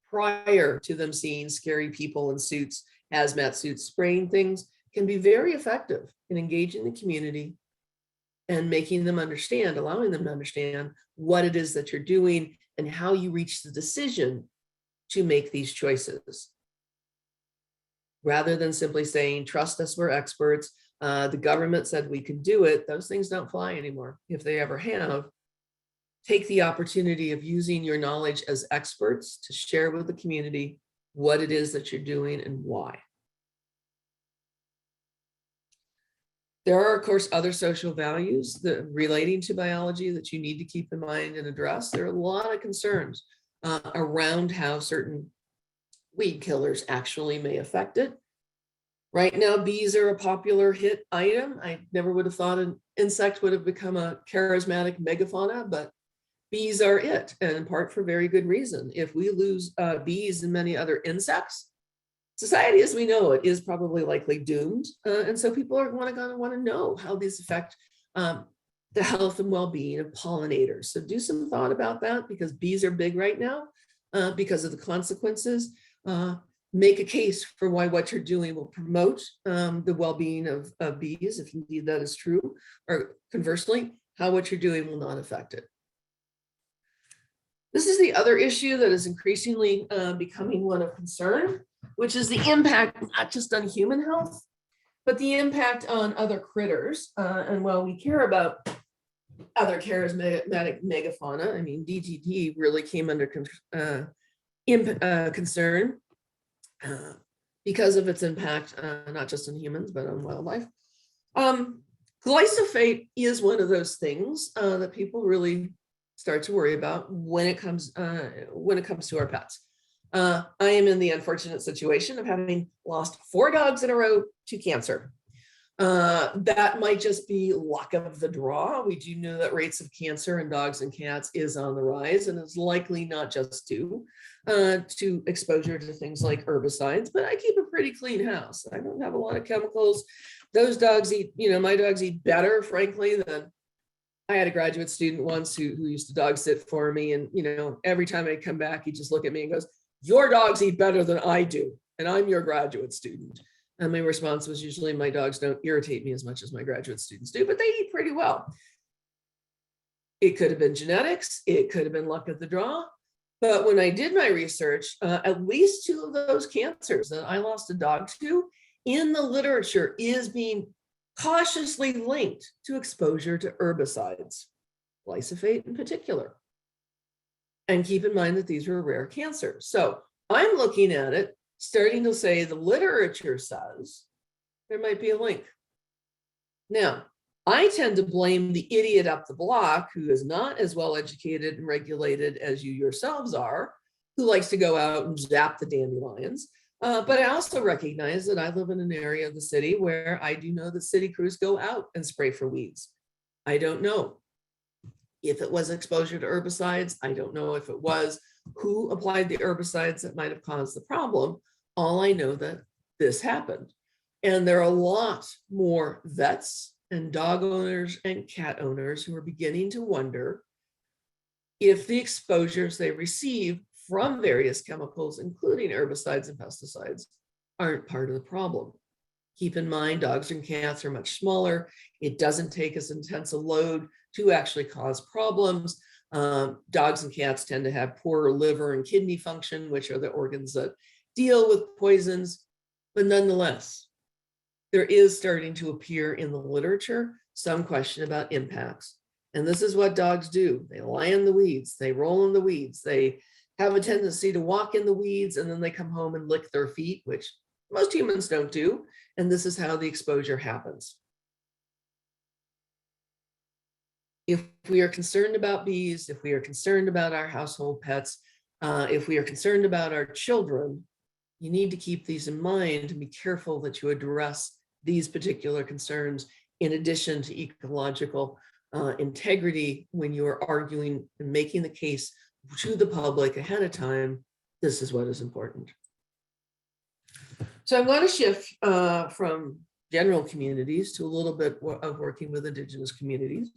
prior to them seeing scary people in suits, hazmat suits, spraying things, can be very effective in engaging the community and making them understand, allowing them to understand what it is that you're doing and how you reach the decision to make these choices. Rather than simply saying, trust us, we're experts. The government said we could do it. Those things don't fly anymore. If they ever have, take the opportunity of using your knowledge as experts to share with the community what it is that you're doing and why. There are, of course, other social values that relating to biology that you need to keep in mind and address. There are a lot of concerns around how certain weed killers actually may affect it. Right now, bees are a popular hit item. I never would have thought an insect would have become a charismatic megafauna, but bees are it, and in part for very good reason. If we lose bees and many other insects, society as we know it is probably likely doomed. And so people are going to want to know how these affect the health and well-being of pollinators. So do some thought about that, because bees are big right now because of the consequences. Make a case for why what you're doing will promote the well-being of bees, if indeed that is true, or conversely, how what you're doing will not affect it. This is the other issue that is increasingly becoming one of concern, which is the impact not just on human health, but the impact on other critters. And while we care about other charismatic megafauna, I mean, DDT really came under concern because of its impact, not just on humans, but on wildlife. Glyphosate is one of those things that people really start to worry about when it comes to our pets. I am in the unfortunate situation of having lost 4 dogs in a row to cancer. That might just be luck of the draw. We do know that rates of cancer in dogs and cats is on the rise, and it's likely not just due to exposure to things like herbicides, but I keep a pretty clean house. I don't have a lot of chemicals. Those dogs eat, my dogs eat better, frankly, than I had a graduate student once who used to dog sit for me. And, every time I come back, he'd just look at me and goes, "Your dogs eat better than I do, and I'm your graduate student." And my response was usually, my dogs don't irritate me as much as my graduate students do, but they eat pretty well. It could have been genetics. It could have been luck of the draw. But when I did my research, at least 2 of those cancers that I lost a dog to in the literature is being cautiously linked to exposure to herbicides, glyphosate in particular. And keep in mind that these are a rare cancer. So I'm looking at it, starting to say the literature says there might be a link. Now, I tend to blame the idiot up the block who is not as well educated and regulated as you yourselves are, who likes to go out and zap the dandelions. But I also recognize that I live in an area of the city where I do know that city crews go out and spray for weeds. I don't know if it was exposure to herbicides. I don't know if it was who applied the herbicides that might have caused the problem. All I know that this happened. And there are a lot more vets and dog owners and cat owners who are beginning to wonder if the exposures they receive from various chemicals, including herbicides and pesticides, aren't part of the problem. Keep in mind, dogs and cats are much smaller. It doesn't take as intense a load to actually cause problems. Dogs and cats tend to have poorer liver and kidney function, which are the organs that deal with poisons. But nonetheless, there is starting to appear in the literature some question about impacts. And this is what dogs do. They lie in the weeds, they roll in the weeds, they have a tendency to walk in the weeds, and then they come home and lick their feet, which most humans don't do. And this is how the exposure happens. If we are concerned about bees, if we are concerned about our household pets, if we are concerned about our children, you need to keep these in mind and be careful that you address these particular concerns in addition to ecological integrity when you are arguing and making the case to the public ahead of time. This is what is important. So I'm going to shift from general communities to a little bit of working with Indigenous communities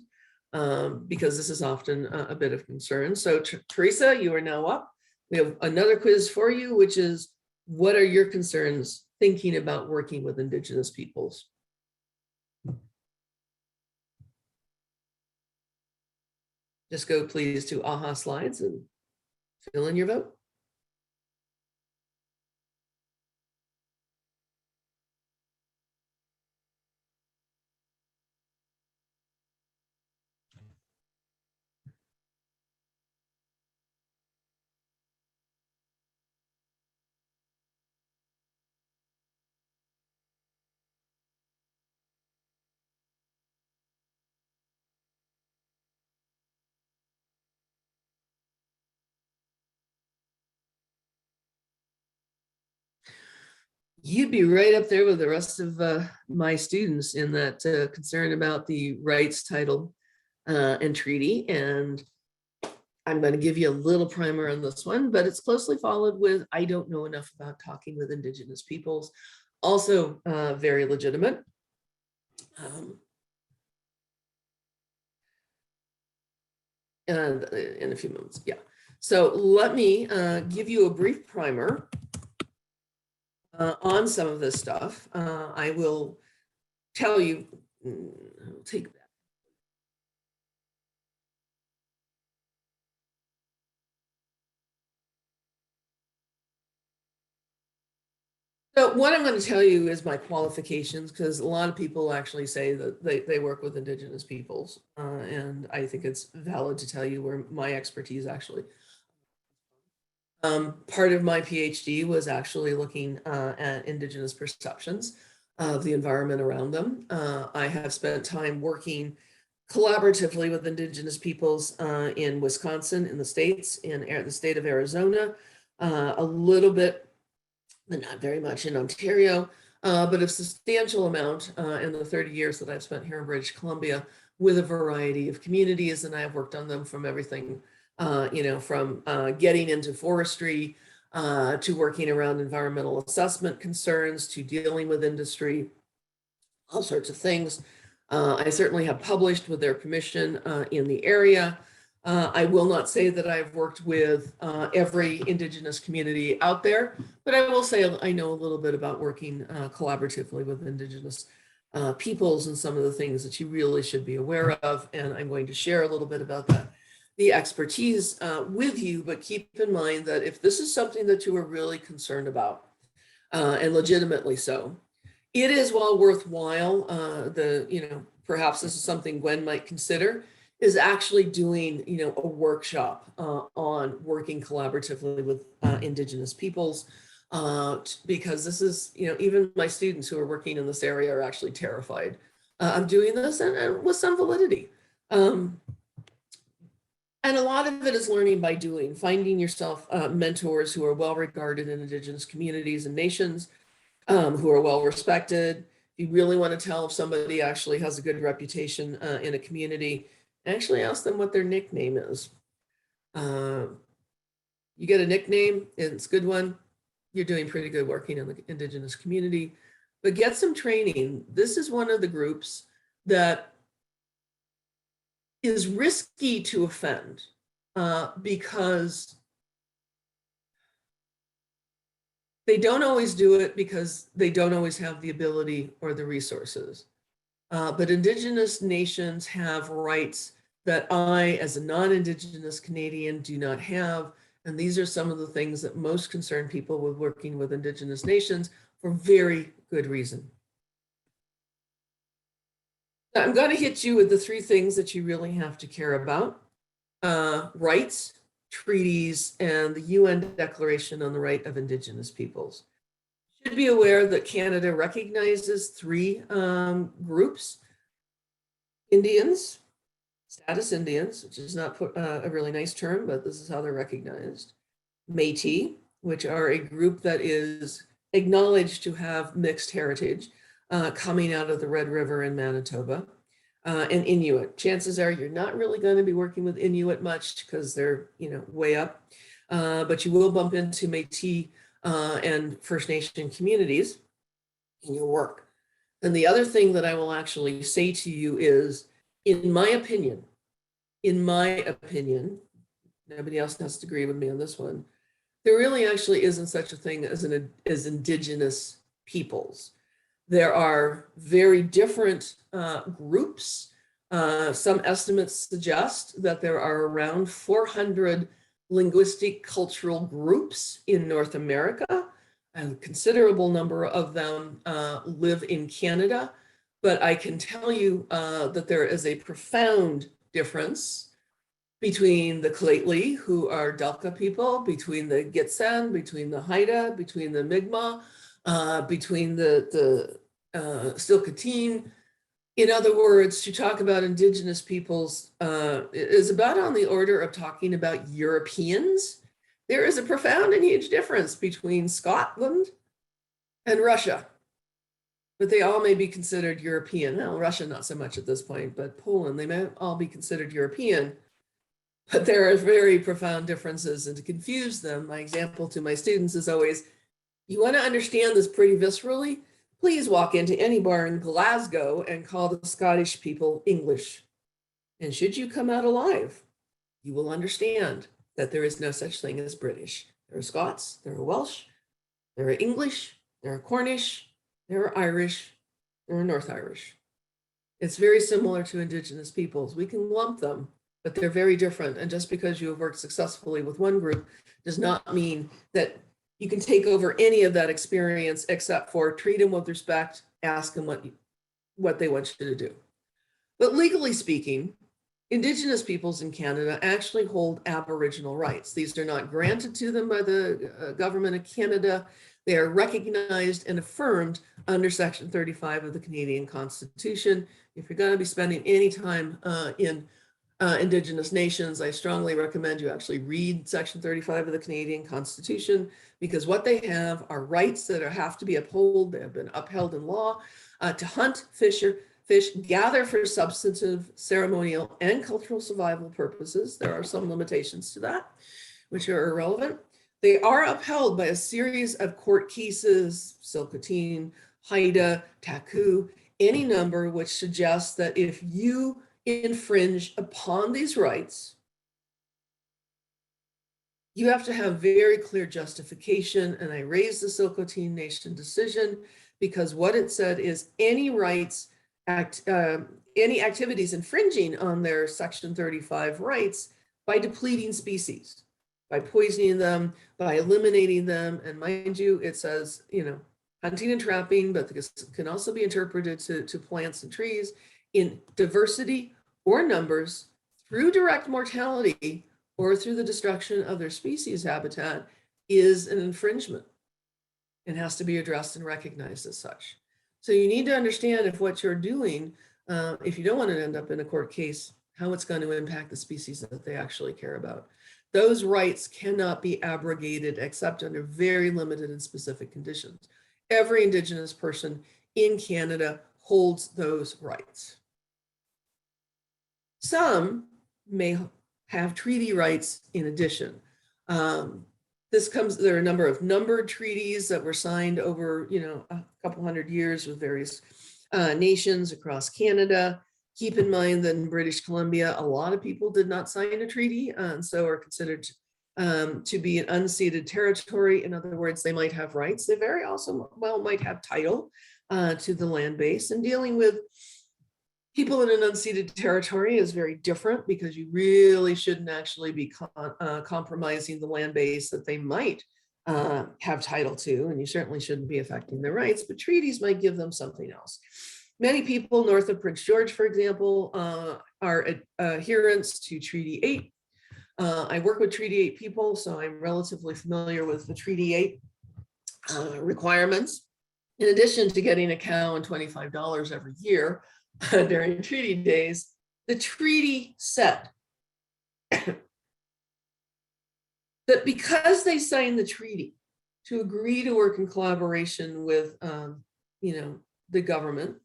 because this is often a bit of concern. So Teresa, you are now up. We have another quiz for you, which is, what are your concerns thinking about working with Indigenous peoples? Just go please to AHA slides and fill in your vote. You'd be right up there with the rest of my students in that concern about the rights, title, and treaty. And I'm going to give you a little primer on this one, but it's closely followed with, I don't know enough about talking with Indigenous peoples. Also very legitimate. And in a few moments, yeah. So let me give you a brief primer on some of this stuff. I will tell you, I'll take that. So what I'm going to tell you is my qualifications, because a lot of people actually say that they work with Indigenous peoples. And I think it's valid to tell you where my expertise actually. Part of my PhD was actually looking at Indigenous perceptions of the environment around them. I have spent time working collaboratively with Indigenous peoples in Wisconsin, in the States, in the state of Arizona, a little bit, but not very much, in Ontario, but a substantial amount in the 30 years that I've spent here in British Columbia with a variety of communities, and I've worked on them from everything from getting into forestry to working around environmental assessment concerns to dealing with industry, all sorts of things. I certainly have published with their permission in the area. I will not say that I've worked with every Indigenous community out there, but I will say I know a little bit about working collaboratively with Indigenous peoples and some of the things that you really should be aware of. And I'm going to share a little bit about that, the expertise with you, but keep in mind that if this is something that you are really concerned about, and legitimately so, it is well worthwhile, perhaps this is something Gwen might consider, is actually doing, a workshop on working collaboratively with Indigenous peoples, because this is, even my students who are working in this area are actually terrified of doing this, and with some validity. And a lot of it is learning by doing, finding yourself mentors who are well regarded in Indigenous communities and nations, who are well respected. If you really want to tell if somebody actually has a good reputation in a community, actually ask them what their nickname is. You get a nickname, and it's a good one, you're doing pretty good working in the Indigenous community. But get some training. This is one of the groups that is risky to offend because they don't always do it because they don't always have the ability or the resources. But Indigenous nations have rights that I, as a non-Indigenous Canadian, do not have. And these are some of the things that most concern people with working with Indigenous nations for very good reason. Now, I'm going to hit you with the three things that you really have to care about: rights, treaties, and the UN Declaration on the Right of Indigenous Peoples. You should be aware that Canada recognizes three groups: Indians, status Indians, which is not a really nice term, but this is how they're recognized; Métis, which are a group that is acknowledged to have mixed heritage, coming out of the Red River in Manitoba, and Inuit. Chances are you're not really going to be working with Inuit much because they're, way up, but you will bump into Métis and First Nation communities in your work. And the other thing that I will actually say to you is, in my opinion, nobody else has to agree with me on this one, there really actually isn't such a thing as Indigenous peoples. There are very different groups. Some estimates suggest that there are around 400 linguistic cultural groups in North America. A considerable number of them live in Canada, but I can tell you that there is a profound difference between the Lheidli, who are Delta people, between the Gitxsan, between the Haida, between the Mi'kmaq, between the Tsilhqot'in. In other words, to talk about Indigenous peoples is about on the order of talking about Europeans. There is a profound and huge difference between Scotland and Russia, but they all may be considered European. Now, Russia, not so much at this point, but Poland, they may all be considered European. But there are very profound differences, and to confuse them, my example to my students is always, you want to understand this pretty viscerally? Please walk into any bar in Glasgow and call the Scottish people English. And should you come out alive, you will understand that there is no such thing as British. There are Scots, there are Welsh, there are English, there are Cornish, there are Irish, there are North Irish. It's very similar to Indigenous peoples. We can lump them, but they're very different. And just because you have worked successfully with one group does not mean that you can take over any of that experience, except for treat them with respect, ask them what they want you to do. But legally speaking, Indigenous peoples in Canada actually hold Aboriginal rights. These are not granted to them by the government of Canada. They are recognized and affirmed under Section 35 of the Canadian Constitution. If you're going to be spending any time in Indigenous nations, I strongly recommend you actually read Section 35 of the Canadian Constitution, because what they have are rights that have to be upheld. They have been upheld in law to hunt, fish, gather for substantive, ceremonial, and cultural survival purposes. There are some limitations to that, which are irrelevant. They are upheld by a series of court cases, Tsilhqot'in, Haida, Taku, any number, which suggests that if you infringe upon these rights, you have to have very clear justification. And I raised the Tsilhqot'in Nation decision because what it said is any rights, any activities infringing on their Section 35 rights by depleting species, by poisoning them, by eliminating them. And mind you, it says, hunting and trapping, but this can also be interpreted to plants and trees in diversity or numbers through direct mortality or through the destruction of their species habitat is an infringement and has to be addressed and recognized as such. So you need to understand if what you're doing, if you don't want to end up in a court case, how it's going to impact the species that they actually care about. Those rights cannot be abrogated except under very limited and specific conditions. Every Indigenous person in Canada holds those rights. Some may have treaty rights in addition. There are a number of numbered treaties that were signed over, a couple hundred years with various nations across Canada. Keep in mind that in British Columbia, a lot of people did not sign a treaty and so are considered to be an unceded territory. In other words, they might have rights. They very also might have title to the land base, and dealing with people in an unceded territory is very different because you really shouldn't actually be compromising the land base that they might have title to, and you certainly shouldn't be affecting their rights, but treaties might give them something else. Many people north of Prince George, for example, are adherents to Treaty 8. I work with Treaty 8 people, so I'm relatively familiar with the Treaty 8 requirements. In addition to getting a cow and $25 every year during treaty days, the treaty said that because they signed the treaty to agree to work in collaboration with, the government,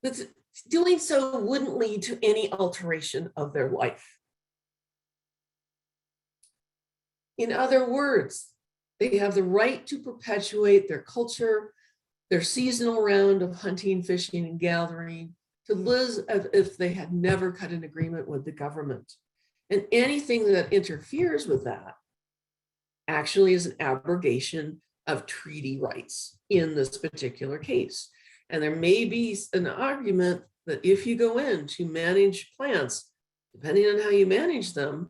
that doing so wouldn't lead to any alteration of their life. In other words, they have the right to perpetuate their culture, their seasonal round of hunting, fishing, and gathering, to live as if they had never cut an agreement with the government. And anything that interferes with that actually is an abrogation of treaty rights in this particular case. And there may be an argument that if you go in to manage plants, depending on how you manage them,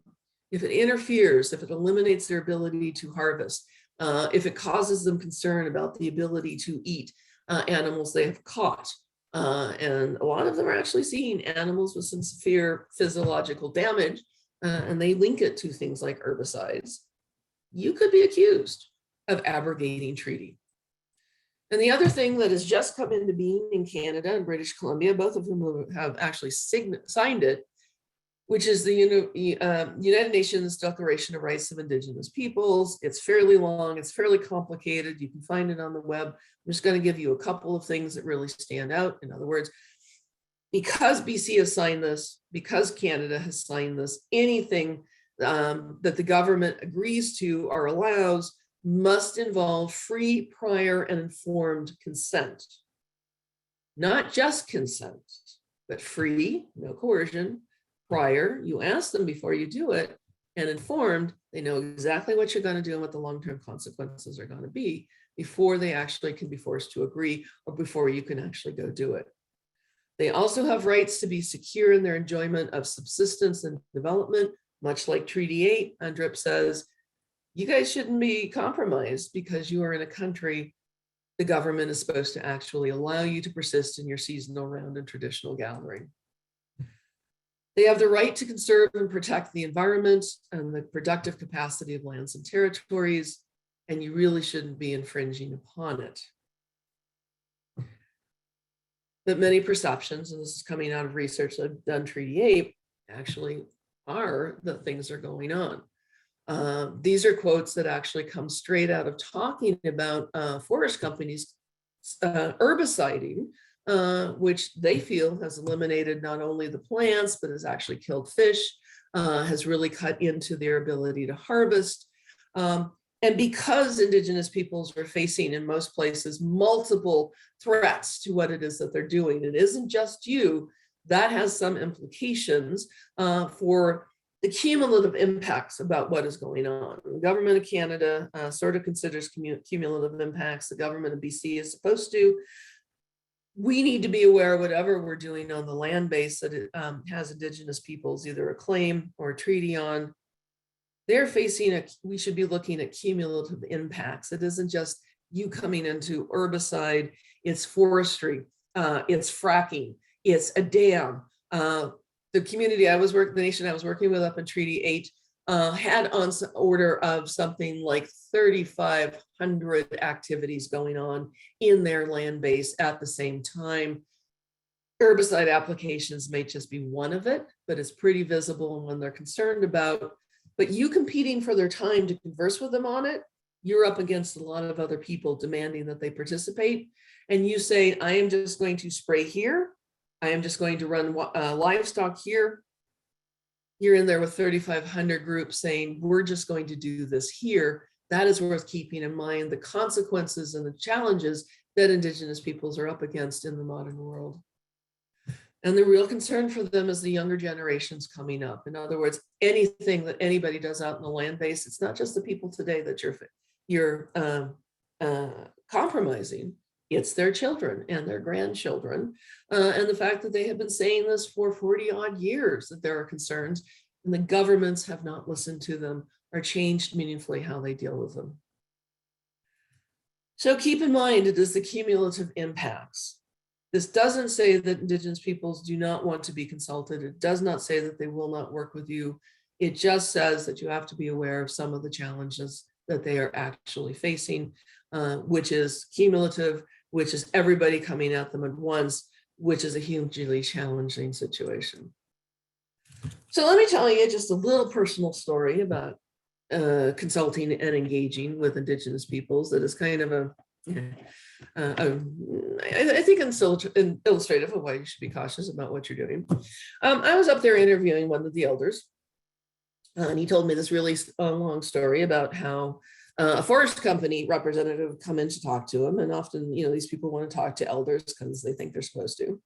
if it interferes, if it eliminates their ability to harvest, if it causes them concern about the ability to eat animals they have caught, and a lot of them are actually seeing animals with some severe physiological damage, and they link it to things like herbicides, you could be accused of abrogating treaty. And the other thing that has just come into being in Canada and British Columbia, both of whom have actually signed it, which is the United Nations Declaration of Rights of Indigenous Peoples. It's fairly long, it's fairly complicated. You can find it on the web. I'm just going to give you a couple of things that really stand out. In other words, because BC has signed this, because Canada has signed this, anything that the government agrees to or allows must involve free, prior, and informed consent. Not just consent, but free, no coercion. Prior, you ask them before you do it, and informed, they know exactly what you're going to do and what the long-term consequences are going to be before they actually can be forced to agree or before you can actually go do it. They also have rights to be secure in their enjoyment of subsistence and development, much like Treaty 8. UNDRIP says, you guys shouldn't be compromised because you are in a country the government is supposed to actually allow you to persist in your seasonal round and traditional gathering. They have the right to conserve and protect the environment and the productive capacity of lands and territories, and you really shouldn't be infringing upon it. But many perceptions, and this is coming out of research that I've done Treaty 8, actually are that things are going on. These are quotes that actually come straight out of talking about forest companies herbiciding, which they feel has eliminated not only the plants, but has actually killed fish, has really cut into their ability to harvest. And because Indigenous peoples are facing in most places multiple threats to what it is that they're doing, it isn't just you, that has some implications for the cumulative impacts about what is going on. The government of Canada sort of considers cumulative impacts. The government of BC is supposed to. We need to be aware of whatever we're doing on the land base that it has Indigenous peoples either a claim or a treaty on. They're facing we should be looking at cumulative impacts. It isn't just you coming into herbicide, it's forestry, it's fracking, it's a dam. The community I was working, the nation I was working with up in Treaty 8 had on order of something like 3,500 activities going on in their land base at the same time. Herbicide applications may just be one of it, but it's pretty visible and one they're concerned about. But you competing for their time to converse with them on it, you're up against a lot of other people demanding that they participate. And you say, I am just going to spray here. I am just going to run livestock here. You're in there with 3,500 groups saying, we're just going to do this here. That is worth keeping in mind, the consequences and the challenges that Indigenous peoples are up against in the modern world. And the real concern for them is the younger generations coming up. In other words, anything that anybody does out in the land base, it's not just the people today that you're compromising. It's their children and their grandchildren. And the fact that they have been saying this for 40 odd years, that there are concerns, and the governments have not listened to them or changed meaningfully how they deal with them. So keep in mind, it is the cumulative impacts. This doesn't say that Indigenous peoples do not want to be consulted. It does not say that they will not work with you. It just says that you have to be aware of some of the challenges that they are actually facing, which is cumulative, which is everybody coming at them at once, which is a hugely challenging situation. So let me tell you just a little personal story about consulting and engaging with Indigenous peoples that is kind of I think illustrative of why you should be cautious about what you're doing. I was up there interviewing one of the elders, and he told me this really long story about how a forest company representative would come in to talk to him, and often, these people want to talk to elders because they think they're supposed to.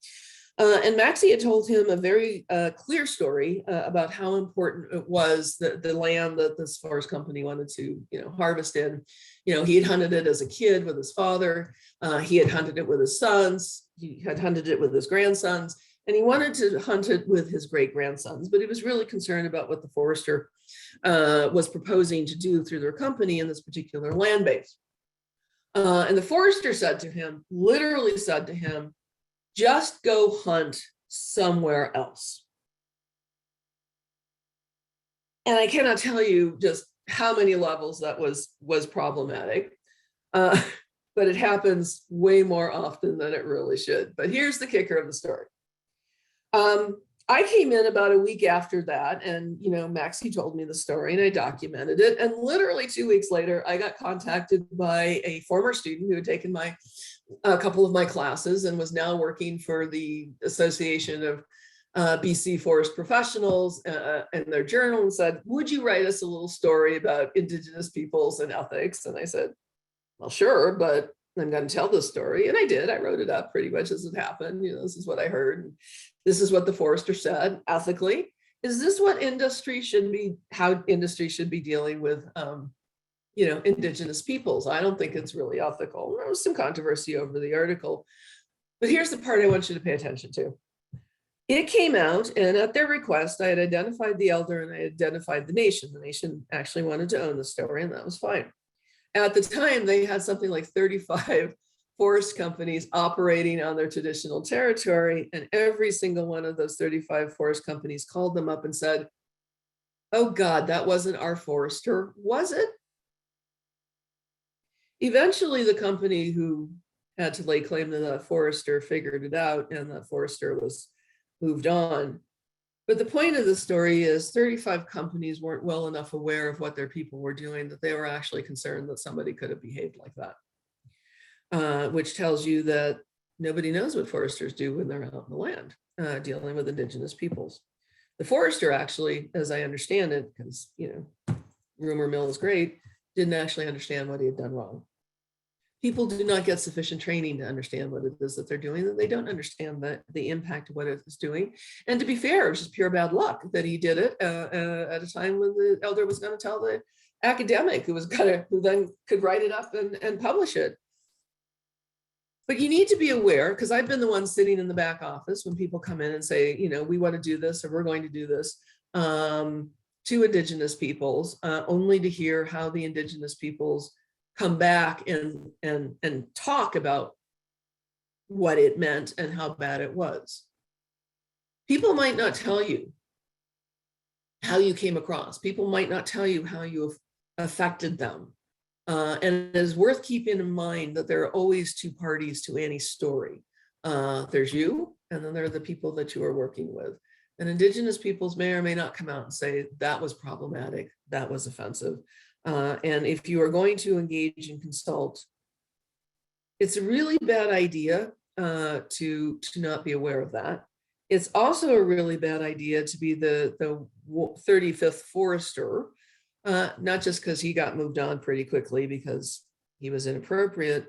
And Maxie had told him a very clear story about how important it was that the land that this forest company wanted to, harvest in. He had hunted it as a kid with his father. He had hunted it with his sons. He had hunted it with his grandsons, and he wanted to hunt it with his great grandsons. But he was really concerned about what the forester was proposing to do through their company in this particular land base. And the forester literally said to him, just go hunt somewhere else. And I cannot tell you just how many levels that was problematic, but it happens way more often than it really should. But here's the kicker of the story. I came in about a week after that, and Maxie told me the story, and I documented it. And literally 2 weeks later, I got contacted by a former student who had taken a couple of my classes and was now working for the Association of BC Forest Professionals and their journal, and said, would you write us a little story about Indigenous peoples and ethics? And I said, well, sure, but I'm going to tell this story. And I did. I wrote it up pretty much as it happened. This is what I heard. And this is what the forester said ethically. Is this what industry should be, how industry should be dealing with Indigenous peoples? I don't think it's really ethical. There was some controversy over the article, but here's the part I want you to pay attention to. It came out, and at their request, I had identified the elder and I identified the nation. The nation actually wanted to own the story, and that was fine. At the time, they had something like 35 forest companies operating on their traditional territory, and every single one of those 35 forest companies called them up and said, oh God, that wasn't our forester, was it? Eventually, the company who had to lay claim to that forester figured it out, and that forester was moved on. But the point of the story is 35 companies weren't well enough aware of what their people were doing that they were actually concerned that somebody could have behaved like that, which tells you that nobody knows what foresters do when they're out in the land dealing with Indigenous peoples. The forester actually, as I understand it, because rumor mill is great, didn't actually understand what he had done wrong. People do not get sufficient training to understand what it is that they're doing, and they don't understand the impact of what it is doing. And to be fair, it was just pure bad luck that he did it at a time when the elder was going to tell the academic who then could write it up and publish it. But you need to be aware, because I've been the one sitting in the back office when people come in and say, we want to do this, or we're going to do this to Indigenous peoples, only to hear how the Indigenous peoples come back and talk about what it meant and how bad it was. People might not tell you how you came across. People might not tell you how you affected them. And it is worth keeping in mind that there are always two parties to any story. There's you, and then there are the people that you are working with. And Indigenous peoples may or may not come out and say, that was problematic, that was offensive. And if you are going to engage and consult, it's a really bad idea to not be aware of that. It's also a really bad idea to be the 35th forester, not just because he got moved on pretty quickly because he was inappropriate,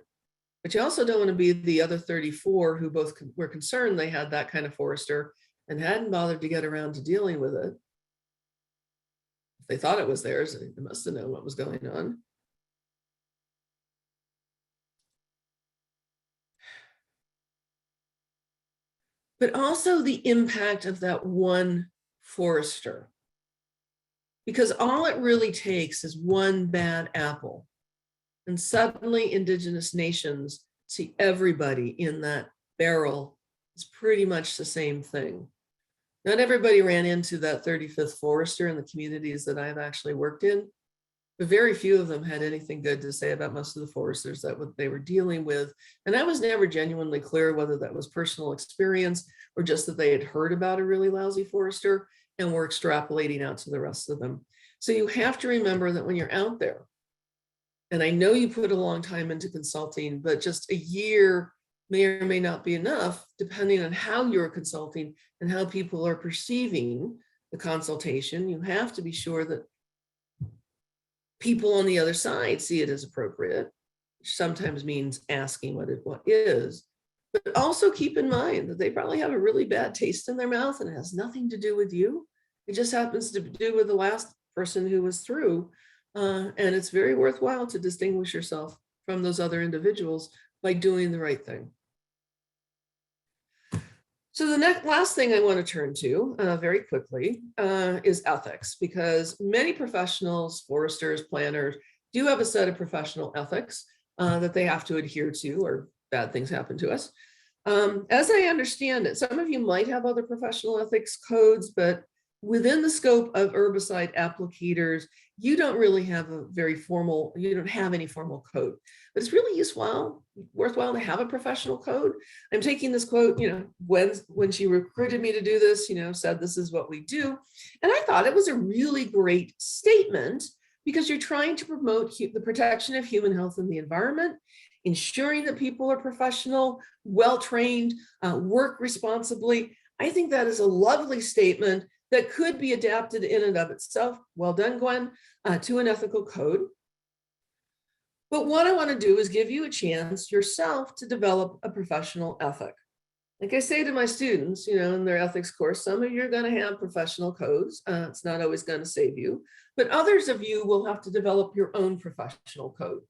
but you also don't want to be the other 34 who both were concerned they had that kind of forester and hadn't bothered to get around to dealing with it. If they thought it was theirs, they must have known what was going on. But also the impact of that one forester. Because all it really takes is one bad apple. And suddenly Indigenous nations see everybody in that barrel is pretty much the same thing. Not everybody ran into that 35th forester in the communities that I've actually worked in, but very few of them had anything good to say about most of the foresters that they were dealing with. And I was never genuinely clear whether that was personal experience or just that they had heard about a really lousy forester and were extrapolating out to the rest of them. So you have to remember that when you're out there, and I know you put a long time into consulting, but just a year may or may not be enough, depending on how you're consulting and how people are perceiving the consultation. You have to be sure that people on the other side see it as appropriate, which sometimes means asking what is, but also keep in mind that they probably have a really bad taste in their mouth and it has nothing to do with you. It just happens to do with the last person who was through. And it's very worthwhile to distinguish yourself from those other individuals by doing the right thing. So the last thing I want to turn to very quickly is ethics, because many professionals, foresters, planners, do have a set of professional ethics that they have to adhere to, or bad things happen to us. As I understand it, some of you might have other professional ethics codes, but within the scope of herbicide applicators, you don't really have a very formal, you don't have any formal code, but it's really worthwhile to have a professional code. I'm taking this quote, when she recruited me to do this, said this is what we do. And I thought it was a really great statement because you're trying to promote the protection of human health and the environment, ensuring that people are professional, well-trained, work responsibly. I think that is a lovely statement that could be adapted in and of itself. Well done, Gwen, to an ethical code. But what I want to do is give you a chance yourself to develop a professional ethic. Like I say to my students, in their ethics course, some of you are going to have professional codes. It's not always going to save you, but others of you will have to develop your own professional code.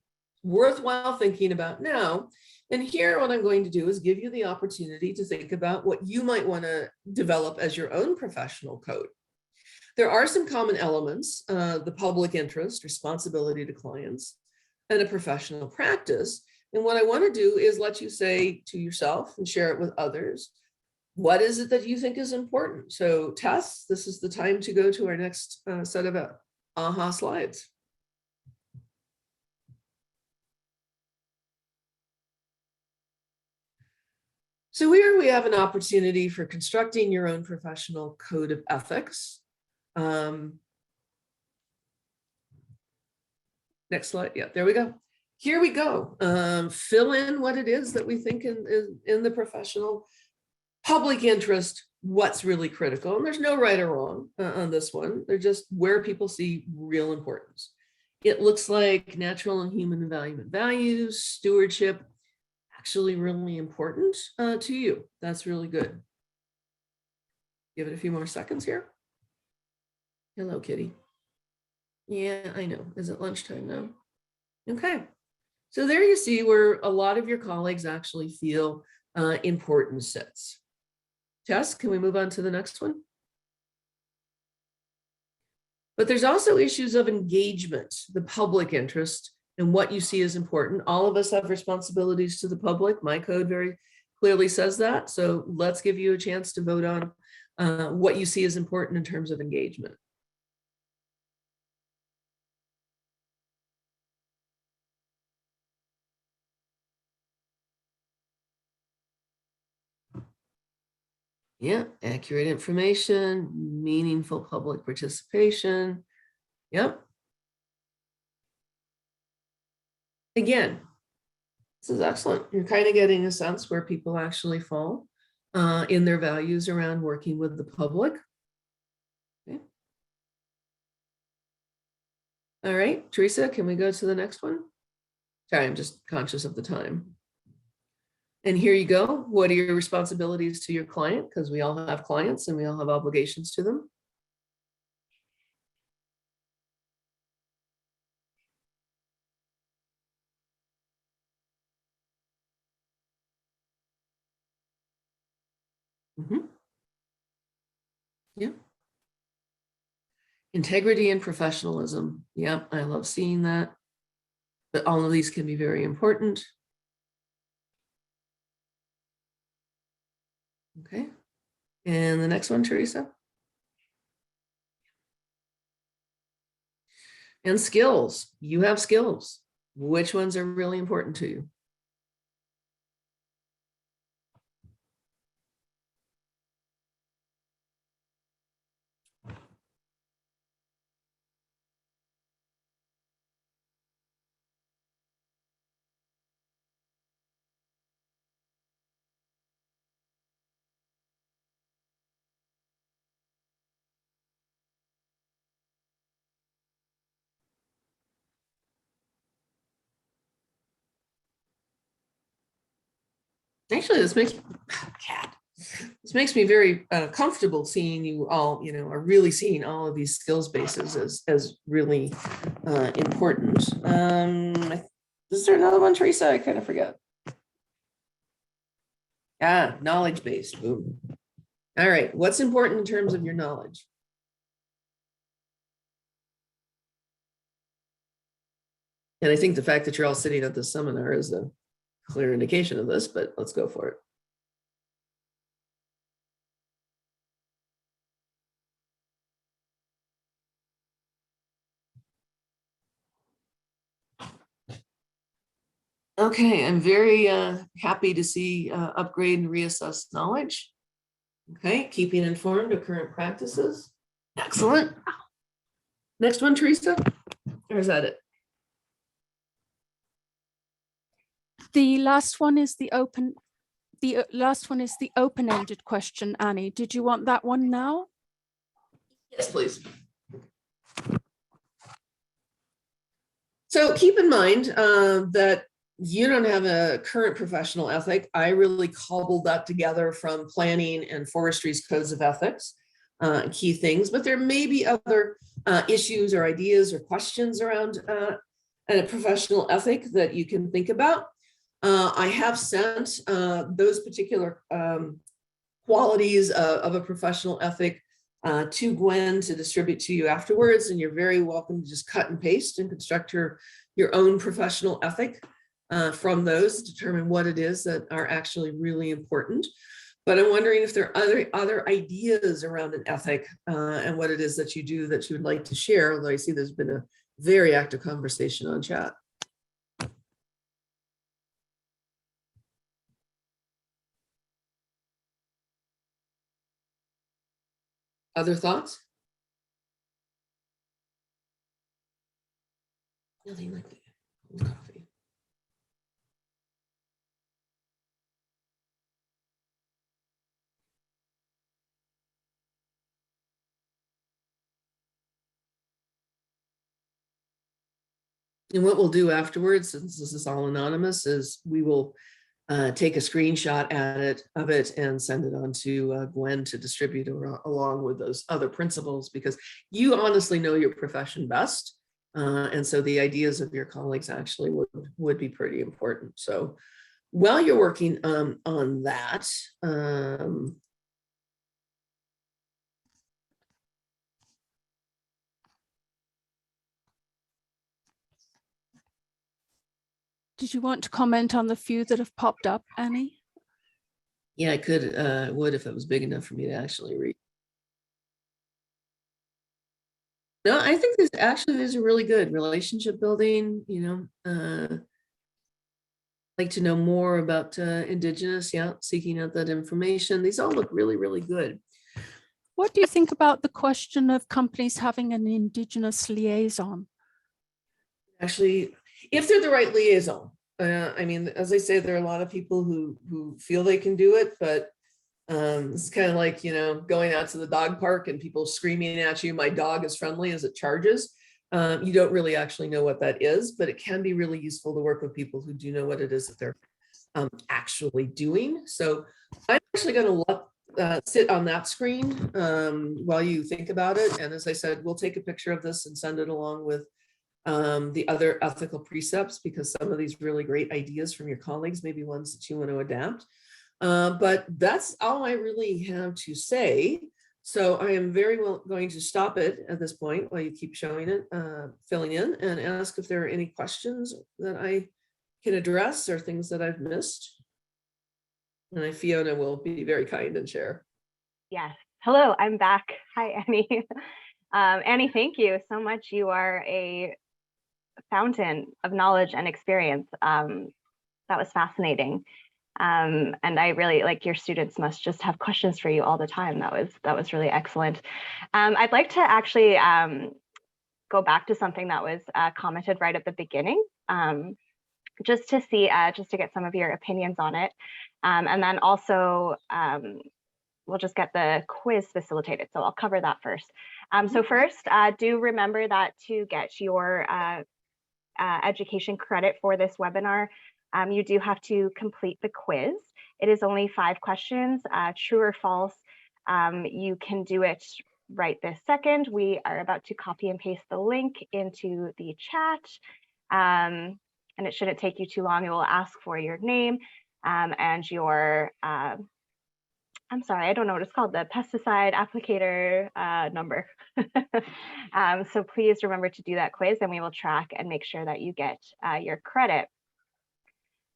Worthwhile thinking about now. And here, what I'm going to do is give you the opportunity to think about what you might want to develop as your own professional code. There are some common elements, the public interest, responsibility to clients, and a professional practice. And what I want to do is let you say to yourself and share it with others, what is it that you think is important? So Tess, this is the time to go to our next set of AHA slides. So here we have an opportunity for constructing your own professional code of ethics. Next slide. Yeah, there we go. Here we go. Fill in what it is that we think in the professional public interest, what's really critical. And there's no right or wrong on this one. They're just where people see real importance. It looks like natural and human environment values, stewardship, actually really important to you. That's really good. Give it a few more seconds here. Hello, kitty. Yeah, I know. Is it lunchtime now? Okay. So there you see where a lot of your colleagues actually feel important sits. Tess, can we move on to the next one? But there's also issues of engagement, the public interest, and what you see is important. All of us have responsibilities to the public. My code very clearly says that. So let's give you a chance to vote on what you see is important in terms of engagement. Yeah, accurate information, meaningful public participation. Yep. Again, this is excellent. You're kind of getting a sense where people actually fall in their values around working with the public. Okay. All right, Teresa, can we go to the next one? Sorry, I'm just conscious of the time. And here you go. What are your responsibilities to your client? Because we all have clients and we all have obligations to them. Yeah. Integrity and professionalism. Yeah, I love seeing that. But all of these can be very important. Okay. And the next one, Teresa. And skills. You have skills. Which ones are really important to you? Actually, this makes me very comfortable seeing you all, are really seeing all of these skills bases as really important. Is there another one, Teresa? I kind of forget. Yeah, knowledge base. Boom. All right, what's important in terms of your knowledge? And I think the fact that you're all sitting at this seminar is a clear indication of this, but let's go for it. Okay, I'm very happy to see upgrade and reassess knowledge. Okay, keeping informed of current practices. Excellent. Next one, Teresa, or is that it? The last one is the open-ended question, Annie. Did you want that one now? Yes, please. So keep in mind that you don't have a current professional ethic. I really cobbled that together from planning and forestry's codes of ethics, key things, but there may be other issues or ideas or questions around a professional ethic that you can think about. I have sent those particular qualities of a professional ethic to Gwen to distribute to you afterwards, and you're very welcome to just cut and paste and construct your own professional ethic from those, determine what it is that are actually really important. But I'm wondering if there are other ideas around an ethic and what it is that you do that you would like to share, although I see there's been a very active conversation on chat. Other thoughts? Nothing like that. Coffee. And what we'll do afterwards, since this is all anonymous, is we will take a screenshot of it and send it on to Gwen to distribute along with those other principles, because you honestly know your profession best. And so the ideas of your colleagues actually would be pretty important. So while you're working on that, Did you want to comment on the few that have popped up, Annie? Yeah, I could, would if it was big enough for me to actually read. No, I think these are really good. Relationship building, like to know more about Indigenous, seeking out that information. These all look really, really good. What do you think about the question of companies having an Indigenous liaison? Actually, if they're the right liaison. I mean, as I say, there are a lot of people who feel they can do it, but it's kind of like, going out to the dog park and people screaming at you, my dog is friendly as it charges. You don't really actually know what that is, but it can be really useful to work with people who do know what it is that they're actually doing. So I'm actually going to sit on that screen while you think about it. And as I said, we'll take a picture of this and send it along with the other ethical precepts, because some of these really great ideas from your colleagues may be ones that you want to adapt. But that's all I really have to say. So I am very well going to stop it at this point while you keep showing it, filling in, and ask if there are any questions that I can address or things that I've missed. And Fiona will be very kind and share. Yes. Hello, I'm back. Hi, Annie. Annie, thank you so much. You are a fountain of knowledge and experience. That was fascinating. And I really like, your students must just have questions for you all the time. That was really excellent. I'd like to actually go back to something that was commented right at the beginning, just to see, just to get some of your opinions on it. And then also, we'll just get the quiz facilitated. So I'll cover that first. So first, do remember that to get your education credit for this webinar, you do have to complete the quiz. It is only 5 questions, true or false. You can do it right this second. We are about to copy and paste the link into the chat, and it shouldn't take you too long. It will ask for your name and your, I'm sorry, I don't know what it's called, the pesticide applicator number. So please remember to do that quiz, and we will track and make sure that you get your credit.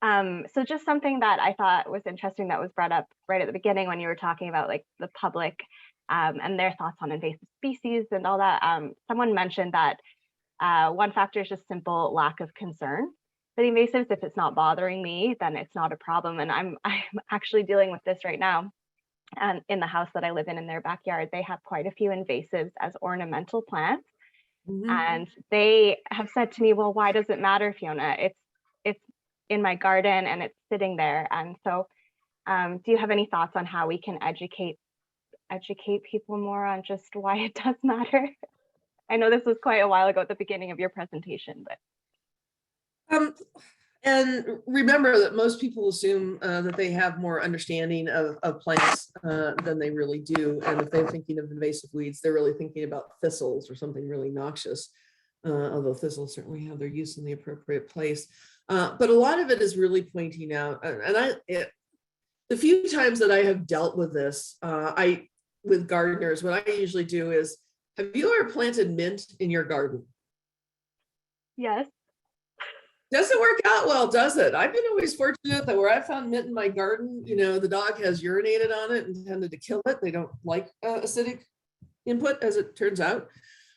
So just something that I thought was interesting that was brought up right at the beginning when you were talking about like the public and their thoughts on invasive species and all that. Someone mentioned that one factor is just simple lack of concern for the invasives. If it's not bothering me, then it's not a problem. And I'm actually dealing with this right now. And in the house that I live in their backyard, they have quite a few invasives as ornamental plants. Mm-hmm. And they have said to me, well, why does it matter, Fiona? It's in my garden and it's sitting there. And so do you have any thoughts on how we can educate people more on just why it does matter? I know this was quite a while ago at the beginning of your presentation, but. And remember that most people assume that they have more understanding of plants than they really do. And if they're thinking of invasive weeds, they're really thinking about thistles or something really noxious, although thistles certainly have their use in the appropriate place. But a lot of it is really pointing out, and the few times that I have dealt with this, with gardeners, what I usually do is, have you ever planted mint in your garden? Yes. Doesn't work out well, does it? I've been always fortunate that where I found mint in my garden, the dog has urinated on it and tended to kill it. They don't like acidic input, as it turns out.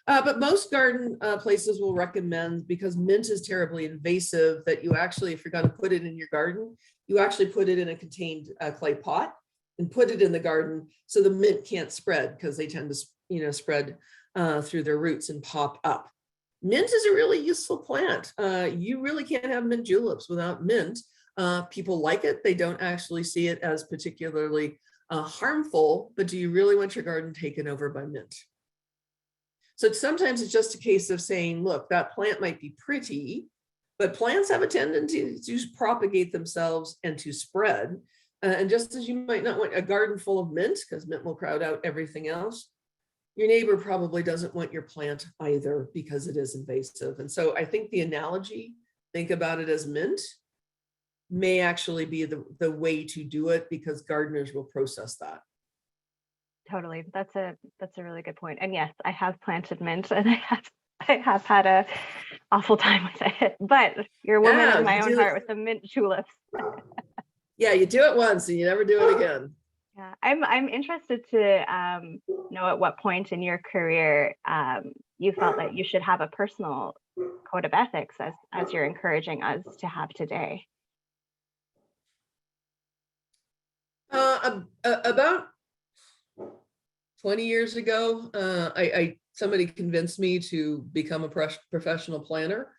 But most garden places will recommend, because mint is terribly invasive, that you actually, if you're going to put it in your garden, you actually put it in a contained clay pot and put it in the garden so the mint can't spread, because they tend to, spread through their roots and pop up. Mint is a really useful plant. You really can't have mint juleps without mint. People like it. They don't actually see it as particularly harmful, but do you really want your garden taken over by mint? So sometimes it's just a case of saying, look, that plant might be pretty, but plants have a tendency to propagate themselves and to spread. And just as you might not want a garden full of mint, because mint will crowd out everything else, your neighbor probably doesn't want your plant either, because it is invasive. And so I think the analogy, think about it as mint, may actually be the way to do it, because gardeners will process that. Totally. That's a really good point. And yes, I have planted mint, and I I have had a awful time with it, but you're a woman Yeah, in my you own do heart it. with the mint tulips. Yeah, you do it once and you never do it again. Yeah, I'm interested to know at what point in your career you felt that you should have a personal code of ethics as you're encouraging us to have today. About 20 years ago, somebody convinced me to become a professional planner.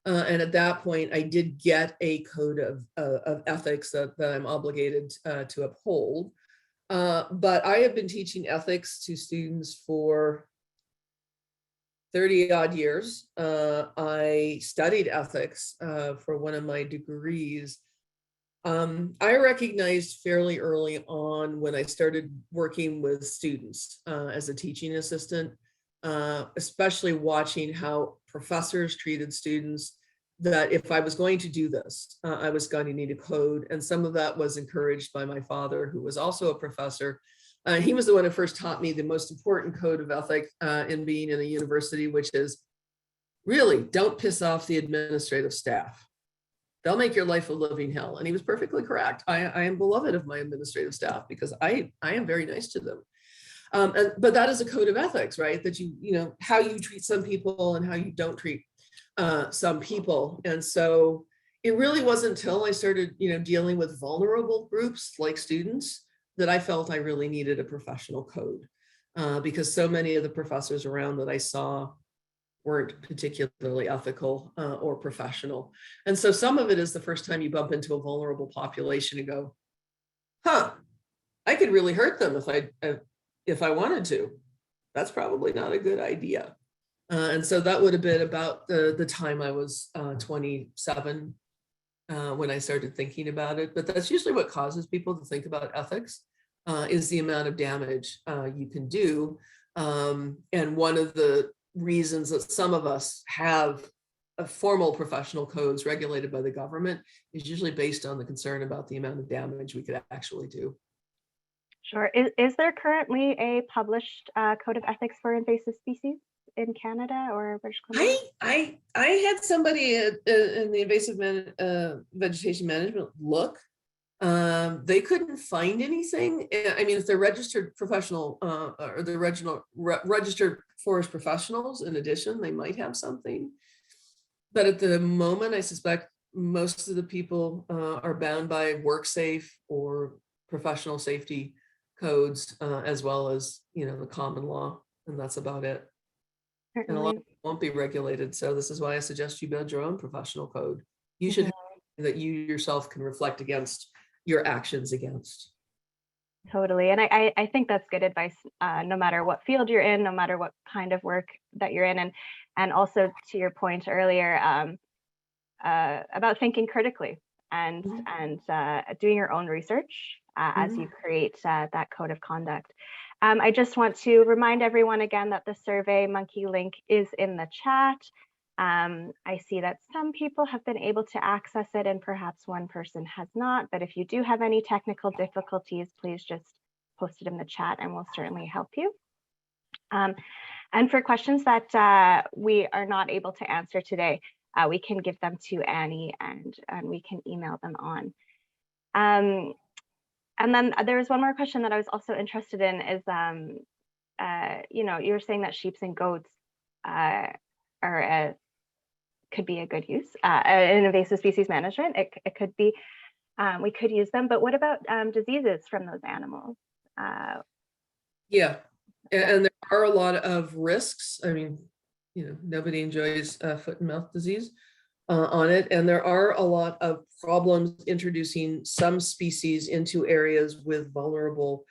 And at that point, I did get a code of ethics that I'm obligated to uphold. But I have been teaching ethics to students for 30 odd years. I studied ethics for one of my degrees. I recognized fairly early on when I started working with students as a teaching assistant, especially watching how professors treated students, that if I was going to do this, I was going to need a code. And some of that was encouraged by my father, who was also a professor. He was the one who first taught me the most important code of ethics in being in a university, which is really don't piss off the administrative staff. They'll make your life a living hell. And he was perfectly correct. I am beloved of my administrative staff because I am very nice to them. But that is a code of ethics, right? That you know, how you treat some people and how you don't treat some people. And so it really wasn't until I started, dealing with vulnerable groups like students that I felt I really needed a professional code because so many of the professors around that I saw weren't particularly ethical or professional. And so some of it is the first time you bump into a vulnerable population and go, I could really hurt them if I wanted to. That's probably not a good idea. And so that would have been about the time I was 27 when I started thinking about it. But that's usually what causes people to think about ethics is the amount of damage you can do. And one of the reasons that some of us have a formal professional codes regulated by the government is usually based on the concern about the amount of damage we could actually do. Sure. Is there currently a published code of ethics for invasive species in Canada or British Columbia? I had somebody in the invasive vegetation management look. They couldn't find anything. I mean, if they're registered professional or the registered forest professionals, in addition, they might have something. But at the moment, I suspect most of the people are bound by WorkSafe or professional safety codes, as well as, the common law, and that's about it. And a lot of it won't be regulated. So this is why I suggest you build your own professional code. You should have that you yourself can reflect against your actions against. Totally. And I think that's good advice, no matter what field you're in, no matter what kind of work that you're in. And also to your point earlier about thinking critically and doing your own research as you create that code of conduct. I just want to remind everyone again that the Survey Monkey link is in the chat. I see that some people have been able to access it and perhaps one person has not, but if you do have any technical difficulties, please just post it in the chat and we'll certainly help you. And for questions that we are not able to answer today, we can give them to Annie and we can email them on. And then there was one more question that I was also interested in is, you were saying that sheep and goats could be a good use in invasive species management. It could be, we could use them, but what about diseases from those animals? Yeah, and there are a lot of risks. I mean, nobody enjoys foot and mouth disease on it. And there are a lot of problems introducing some species into areas with vulnerable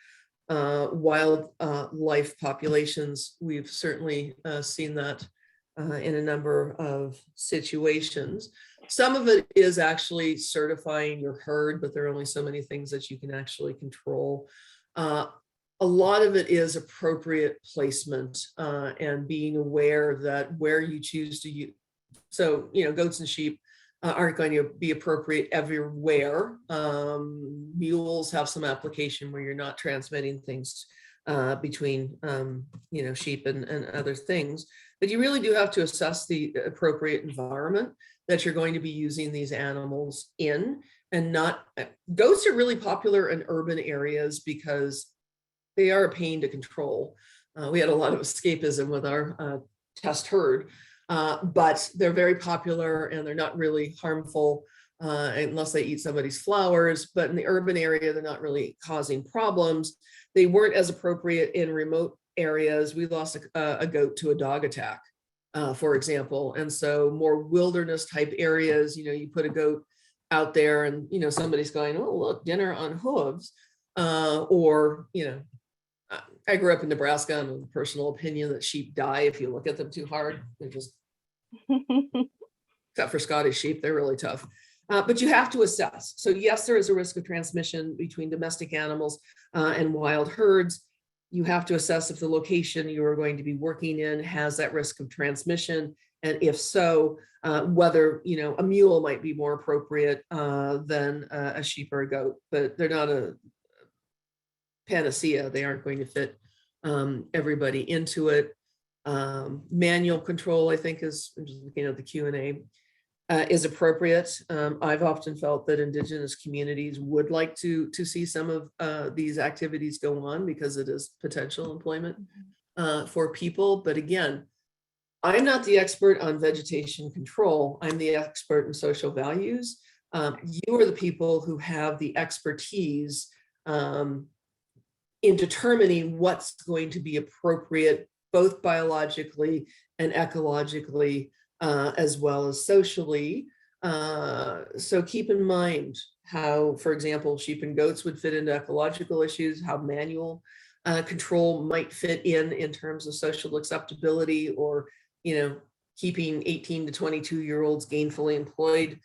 wildlife populations. We've certainly seen that in a number of situations. Some of it is actually certifying your herd, but there are only so many things that you can actually control. A lot of it is appropriate placement and being aware that where you choose to use. So, goats and sheep aren't going to be appropriate everywhere. Mules have some application where you're not transmitting things between, sheep and other things. But you really do have to assess the appropriate environment that you're going to be using these animals in, and not, goats are really popular in urban areas because they are a pain to control. We had a lot of escapism with our test herd, but they're very popular and they're not really harmful unless they eat somebody's flowers. But in the urban area, they're not really causing problems. They weren't as appropriate in remote areas. We lost a goat to a dog attack, for example. And so more wilderness type areas, you put a goat out there and, somebody's going, oh, look, dinner on hooves. Or, I grew up in Nebraska, and a personal opinion that sheep die if you look at them too hard. They're just, except for Scottish sheep, they're really tough. But you have to assess. So yes, there is a risk of transmission between domestic animals and wild herds. You have to assess if the location you are going to be working in has that risk of transmission. And if so, whether, a mule might be more appropriate than a sheep or a goat, but they're not a panacea. They aren't going to fit everybody into it. Manual control, I think, is, I'm just looking at the Q&A, is appropriate. I've often felt that Indigenous communities would like to see some of these activities go on because it is potential employment for people. But again, I'm not the expert on vegetation control. I'm the expert in social values. You are the people who have the expertise in determining what's going to be appropriate, both biologically and ecologically, as well as socially. So keep in mind how, for example, sheep and goats would fit into ecological issues, how manual control might fit in terms of social acceptability, or, keeping 18 to 22-year-olds gainfully employed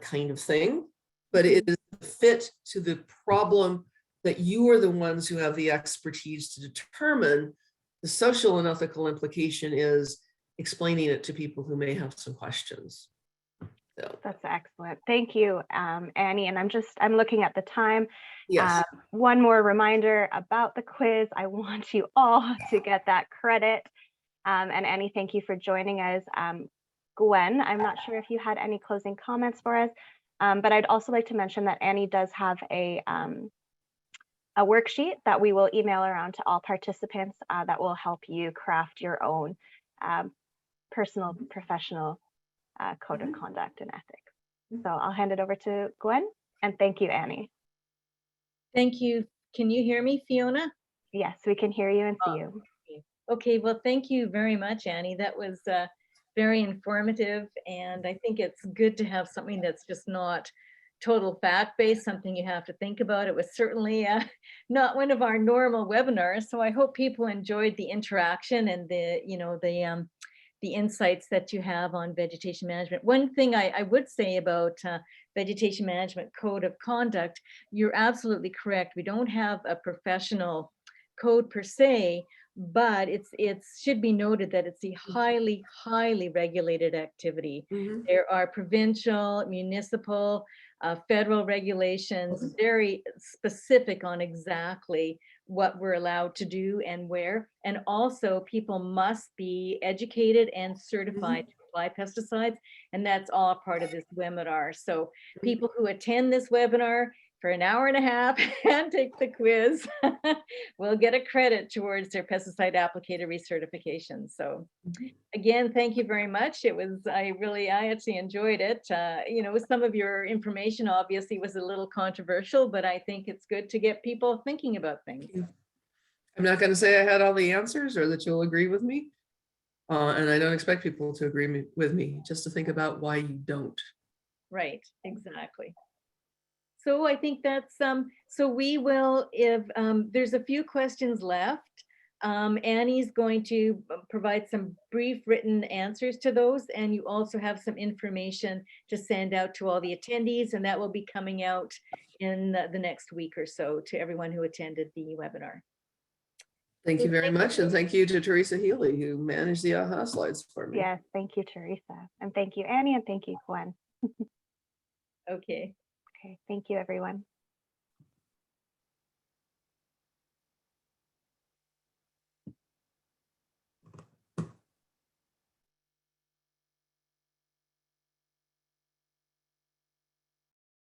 kind of thing. But it is fit to the problem that you are the ones who have the expertise to determine. The social and ethical implication is explaining it to people who may have some questions. So. That's excellent. Thank you, Annie. And I'm looking at the time. Yes. One more reminder about the quiz. I want you all to get that credit. And Annie, thank you for joining us. Gwen, I'm not sure if you had any closing comments for us, but I'd also like to mention that Annie does have a worksheet that we will email around to all participants that will help you craft your own personal, professional code of conduct and ethics. So I'll hand it over to Gwen, and thank you, Annie. Thank you. Can you hear me, Fiona? Yes, we can hear you and see you. Okay, well, thank you very much, Annie. That was very informative, and I think it's good to have something that's just not total fact-based, something you have to think about. It was certainly not one of our normal webinars, so I hope people enjoyed the interaction and the insights that you have on vegetation management. One thing I would say about vegetation management code of conduct, you're absolutely correct. We don't have a professional code per se, but it should be noted that it's a highly, highly regulated activity. There are provincial, municipal, federal regulations, very specific on exactly what we're allowed to do and where. And also people must be educated and certified to apply pesticides. And that's all part of this webinar. So people who attend this webinar for an hour and a half and take the quiz will get a credit towards their pesticide applicator recertification. So again, thank you very much. It was, I actually enjoyed it. Some of your information obviously was a little controversial, but I think it's good to get people thinking about things. I'm not going to say I had all the answers or that you'll agree with me. And I don't expect people to agree with me, just to think about why you don't. Right, exactly. So I think that's, so we will, if there's a few questions left, Annie's going to provide some brief written answers to those, and you also have some information to send out to all the attendees, and that will be coming out in the next week or so to everyone who attended the webinar. Thank you very much, and thank you to Teresa Healy, who managed the AHA slides for me. Yes, thank you, Teresa, and thank you, Annie, and thank you, Gwen. Okay. Okay, thank you, everyone.